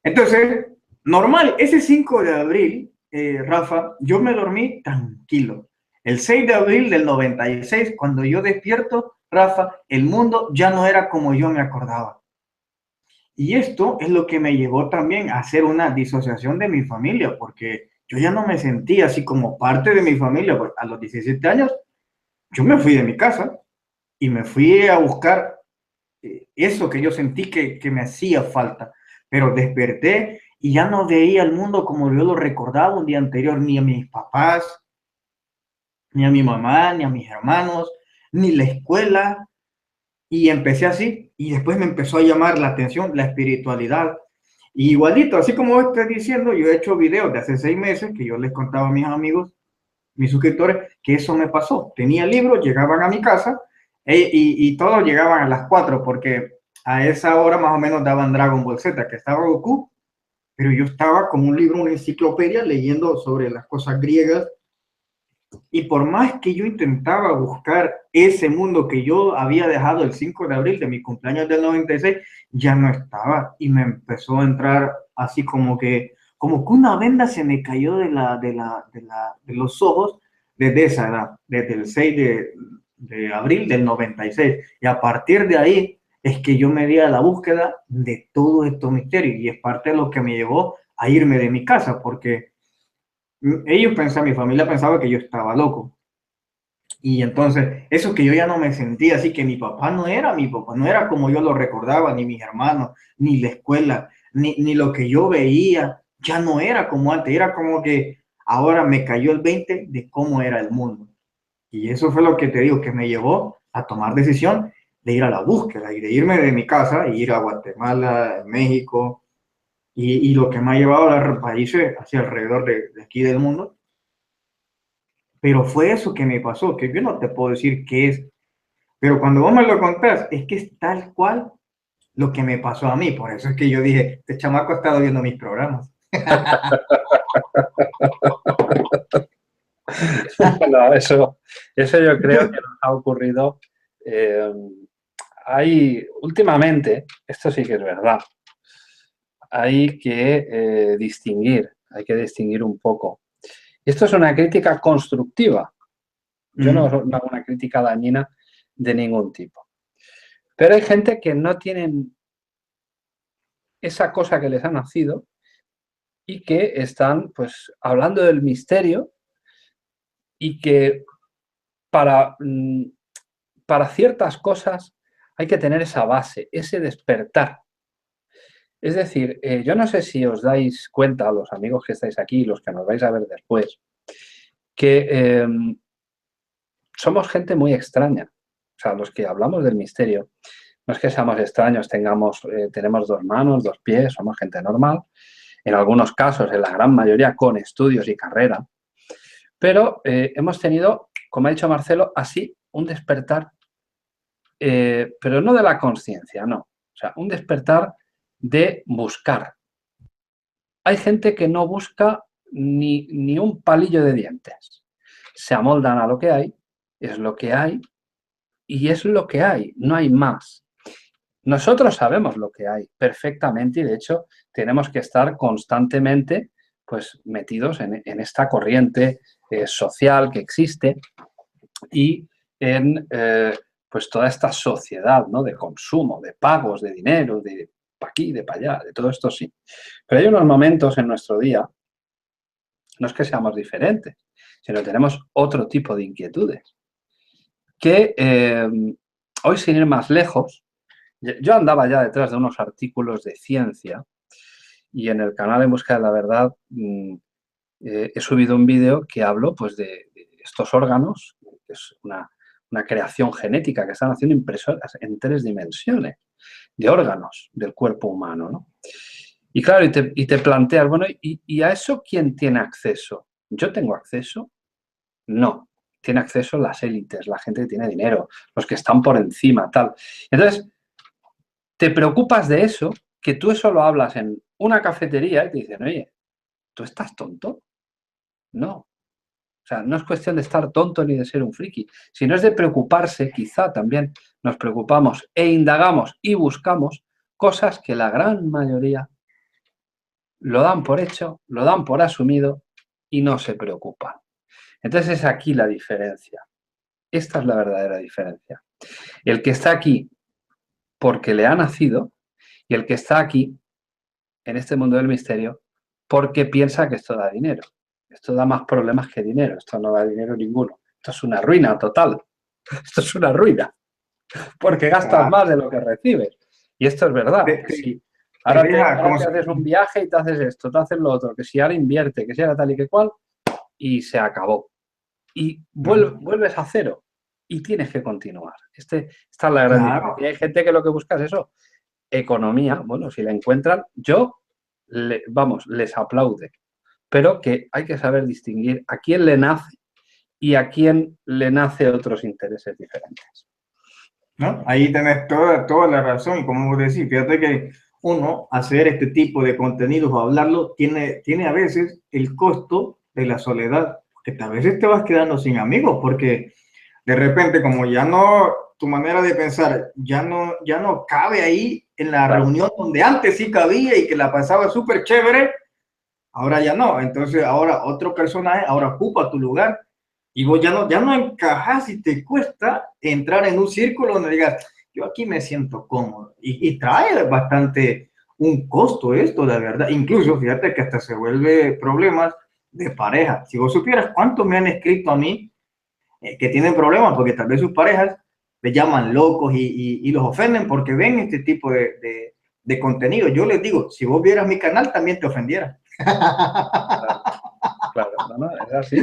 Entonces, normal, ese 5 de abril, Rafa, yo me dormí tranquilo. El 6 de abril del 96, cuando yo despierto, Rafa, el mundo ya no era como yo me acordaba. Y esto es lo que me llevó también a hacer una disociación de mi familia, porque yo ya no me sentía así como parte de mi familia. Pues a los 17 años, yo me fui de mi casa y me fui a buscar eso que yo sentí que me hacía falta. Pero desperté y ya no veía el mundo como yo lo recordaba un día anterior, ni a mis papás, ni a mi mamá, ni a mis hermanos, ni la escuela. Y empecé así, y después me empezó a llamar la atención la espiritualidad. Y igualito, así como estoy diciendo, yo he hecho videos de hace 6 meses que yo les contaba a mis amigos mis suscriptores, que eso me pasó. Tenía libros, llegaban a mi casa y todos llegaban a las 4 porque a esa hora más o menos daban Dragon Ball Z, que estaba Goku, pero yo estaba como un libro, una enciclopedia leyendo sobre las cosas griegas. Y por más que yo intentaba buscar ese mundo que yo había dejado el 5 de abril de mi cumpleaños del 96, ya no estaba. Y me empezó a entrar así como que una venda se me cayó de los ojos desde esa edad, desde el 6 de abril del 96. Y a partir de ahí es que yo me di a la búsqueda de todo estos misterios. Y es parte de lo que me llevó a irme de mi casa, porque ellos pensaban, mi familia pensaba que yo estaba loco. Y entonces, eso que yo ya no me sentía así, que mi papá no era como yo lo recordaba, ni mis hermanos, ni la escuela, ni lo que yo veía, ya no era como antes, era como que ahora me cayó el 20 de cómo era el mundo. Y eso fue lo que te digo, que me llevó a tomar decisión de ir a la búsqueda y de irme de mi casa e ir a Guatemala, México, y lo que me ha llevado a los países hacia alrededor de aquí del mundo. Pero fue eso que me pasó, que yo no te puedo decir qué es, pero cuando vos me lo contás, es que es tal cual lo que me pasó a mí. Por eso es que yo dije, este chamaco ha estado viendo mis programas.
Bueno, eso yo creo que nos ha ocurrido. Últimamente, esto sí que es verdad, hay que distinguir un poco. Esto es una crítica constructiva. Yo no hago una crítica dañina de ningún tipo. Pero hay gente que no tienen esa cosa que les ha nacido y que están, pues, hablando del misterio y que para ciertas cosas hay que tener esa base, ese despertar. Es decir, yo no sé si os dais cuenta, los amigos que estáis aquí, los que nos vais a ver después, que somos gente muy extraña. O sea, los que hablamos del misterio, no es que seamos extraños, tenemos 2 manos, 2 pies, somos gente normal. En algunos casos, en la gran mayoría, con estudios y carrera. Pero hemos tenido, como ha dicho Marcelo, así un despertar, pero no de la conciencia, no. O sea, un despertar de buscar. Hay gente que no busca ni un palillo de dientes. Se amoldan a lo que hay, es lo que hay y es lo que hay, no hay más. Nosotros sabemos lo que hay perfectamente y, de hecho, tenemos que estar constantemente, pues, metidos en esta corriente social que existe y en pues toda esta sociedad, ¿no?, de consumo, de pagos, de dinero, de pa' aquí, de para allá, de todo esto sí. Pero hay unos momentos en nuestro día, no es que seamos diferentes, sino tenemos otro tipo de inquietudes, que hoy, sin ir más lejos, yo andaba ya detrás de unos artículos de ciencia y en el canal En Busca de la Verdad he subido un vídeo que hablo, pues, de estos órganos, que es una creación genética que están haciendo impresoras en 3 dimensiones de órganos del cuerpo humano, ¿no? Y claro, y te planteas, bueno, ¿y a eso quién tiene acceso? ¿Yo tengo acceso? No. Tiene acceso las élites, la gente que tiene dinero, los que están por encima, tal. Entonces, te preocupas de eso, que tú eso lo hablas en una cafetería y te dicen, oye, ¿tú estás tonto? No. O sea, no es cuestión de estar tonto ni de ser un friki, sino es de preocuparse. Quizá también nos preocupamos e indagamos y buscamos cosas que la gran mayoría lo dan por hecho, lo dan por asumido y no se preocupan. Entonces es aquí la diferencia. Esta es la verdadera diferencia. El que está aquí porque le ha nacido y el que está aquí en este mundo del misterio porque piensa que esto da dinero. Esto da más problemas que dinero. Esto no da dinero ninguno. Esto es una ruina total. Esto es una ruina. Porque gastas más de lo que recibes. Y esto es verdad. Ahora te haces un viaje y te haces esto, te haces lo otro, que si ahora invierte, que si ahora tal y que cual, y se acabó. Y vuelves a cero y tienes que continuar. Esta es la gran diferencia. Y hay gente que lo que busca es eso, economía. Bueno, si la encuentran, les aplaude. Pero que hay que saber distinguir a quién le nace y a quién le nace otros intereses diferentes.
¿No? Ahí tenés toda la razón. Y como decís, fíjate que uno, hacer este tipo de contenidos o hablarlo, tiene a veces el costo de la soledad, que a veces te vas quedando sin amigos, porque de repente, como ya no, tu manera de pensar ya no cabe ahí en la reunión donde antes sí cabía y que la pasaba súper chévere, ahora ya no. Entonces, ahora otro personaje ahora ocupa tu lugar y vos ya no encajas y te cuesta entrar en un círculo donde digas, yo aquí me siento cómodo. Y trae bastante un costo esto, de verdad. Incluso, fíjate que hasta se vuelve problemas de pareja. Si vos supieras cuántos me han escrito a mí que tienen problemas porque tal vez sus parejas les llaman locos y los ofenden porque ven este tipo de contenido. Yo les digo, si vos vieras mi canal, también te ofendiera.
Claro, no, es así.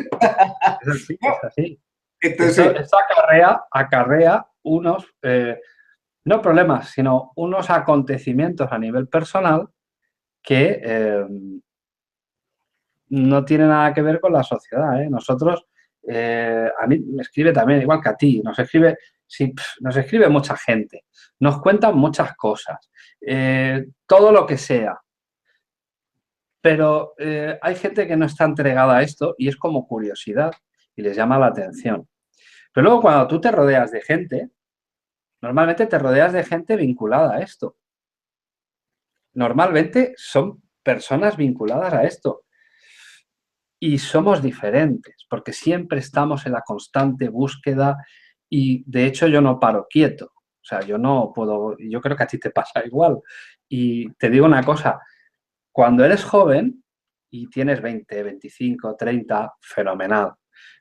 Es así, es así.
Entonces,
Esto acarrea unos, no problemas, sino unos acontecimientos a nivel personal que no tiene nada que ver con la sociedad. Nosotros, a mí me escribe también, igual que a ti, nos escribe mucha gente, nos cuentan muchas cosas, todo lo que sea. Pero hay gente que no está entregada a esto y es como curiosidad y les llama la atención. Pero luego cuando tú te rodeas de gente, normalmente te rodeas de gente vinculada a esto. Normalmente son personas vinculadas a esto. Y somos diferentes, porque siempre estamos en la constante búsqueda y, de hecho, yo no paro quieto. O sea, yo no puedo, yo creo que a ti te pasa igual. Y te digo una cosa, cuando eres joven y tienes 20, 25, 30, fenomenal.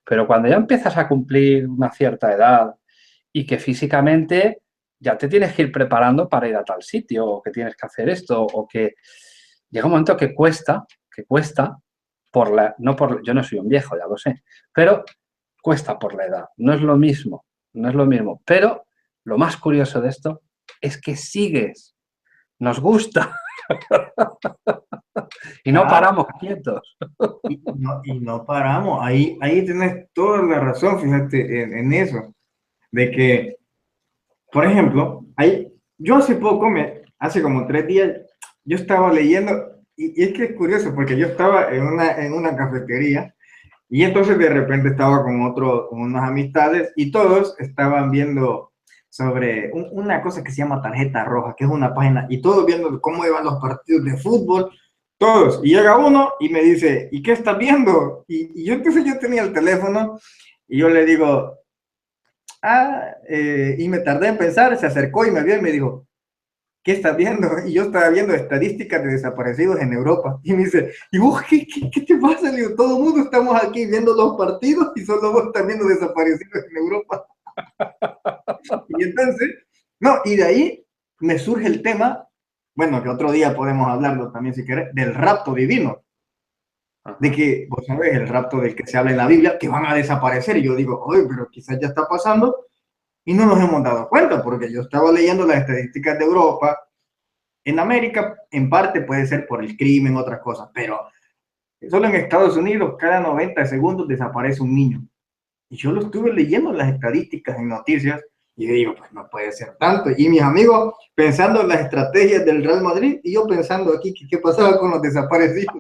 Pero cuando ya empiezas a cumplir una cierta edad y que físicamente ya te tienes que ir preparando para ir a tal sitio, o que tienes que hacer esto, o que llega un momento que cuesta, yo no soy un viejo, ya lo sé, pero cuesta por la edad. No es lo mismo, no es lo mismo. Pero lo más curioso de esto es que sigues, nos gusta y no paramos quietos.
y no paramos. Ahí tienes toda la razón, fíjate, en eso. De que, por ejemplo, yo hace poco, hace como 3 días, yo estaba leyendo, y es que es curioso, porque yo estaba en una cafetería, y entonces de repente estaba con unas amistades, y todos estaban viendo sobre una cosa que se llama Tarjeta Roja, que es una página, y todos viendo cómo iban los partidos de fútbol, todos. Y llega uno y me dice, ¿y qué estás viendo? Y yo entonces yo tenía el teléfono, y yo le digo, y me tardé en pensar, se acercó y me vio y me dijo, ¿qué estás viendo? Y yo estaba viendo estadísticas de desaparecidos en Europa. Y me dice, ¿y vos qué te pasa? Le digo, todo el mundo estamos aquí viendo los partidos y solo vos estás viendo desaparecidos en Europa. Y entonces, no, y de ahí me surge el tema, bueno, que otro día podemos hablarlo también si querés, del rapto divino. De que, vos sabés, el rapto del que se habla en la Biblia, que van a desaparecer. Y yo digo, oye, pero quizás ya está pasando y no nos hemos dado cuenta, porque yo estaba leyendo las estadísticas de Europa. En América, en parte puede ser por el crimen, otras cosas, pero solo en Estados Unidos, cada 90 segundos desaparece un niño. Y yo lo estuve leyendo en las estadísticas, en noticias, y yo digo, pues no puede ser tanto. Y mis amigos pensando en las estrategias del Real Madrid, y yo pensando aquí, ¿qué pasaba con los desaparecidos?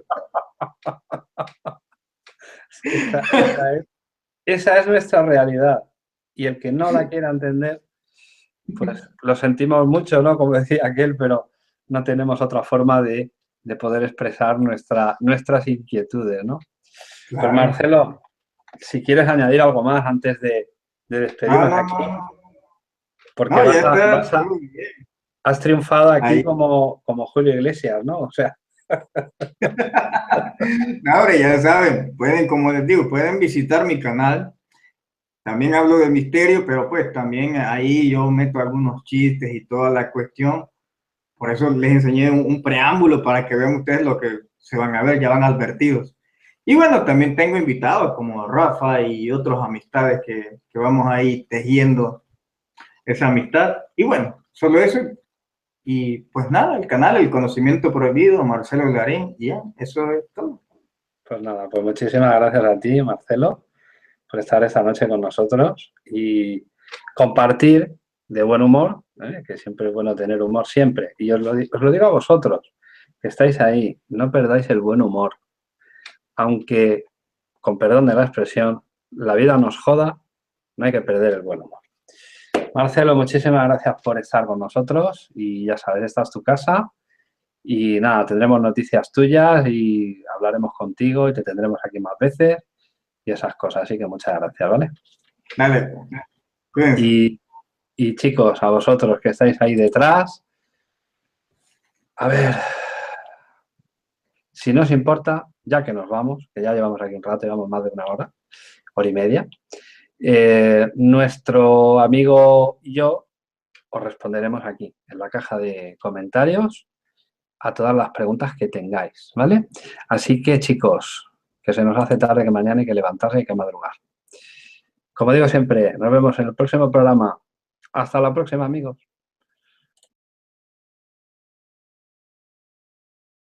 Esa es nuestra realidad. Y el que no la quiera entender, pues lo sentimos mucho, ¿no? Como decía aquel, pero no tenemos otra forma de poder expresar nuestras inquietudes, ¿no? Claro. Pues Marcelo, si quieres añadir algo más antes de despedirnos aquí, porque no, has triunfado aquí como Julio Iglesias, ¿no? O sea.
No, hombre, ya saben, pueden, como les digo, pueden visitar mi canal. También hablo de misterio, pero pues también ahí yo meto algunos chistes y toda la cuestión. Por eso les enseñé un preámbulo para que vean ustedes lo que se van a ver, ya van advertidos. Y bueno, también tengo invitados como Rafa y otras amistades que vamos ahí tejiendo esa amistad. Y bueno, solo eso. Y pues nada, el canal El Conocimiento Prohibido, Marcelo Garín, y ya, eso es todo.
Pues nada, pues muchísimas gracias a ti, Marcelo. por estar esta noche con nosotros y compartir de buen humor, que siempre es bueno tener humor, siempre. Y os lo digo a vosotros, que estáis ahí, no perdáis el buen humor. Aunque, con perdón de la expresión, la vida nos joda, no hay que perder el buen humor. Marcelo, muchísimas gracias por estar con nosotros y ya sabes, esta es tu casa y nada, tendremos noticias tuyas y hablaremos contigo y te tendremos aquí más veces y esas cosas, así que muchas gracias, ¿vale?
Dale, cuídense.
Y chicos, a vosotros que estáis ahí detrás, a ver, si no os importa, ya que nos vamos, que ya llevamos aquí un rato, llevamos más de una hora y media, nuestro amigo y yo os responderemos aquí, en la caja de comentarios, a todas las preguntas que tengáis, ¿vale? Así que, chicos, que se nos hace tarde, que mañana hay que levantarse y hay que madrugar. Como digo siempre, nos vemos en el próximo programa. Hasta la próxima, amigos.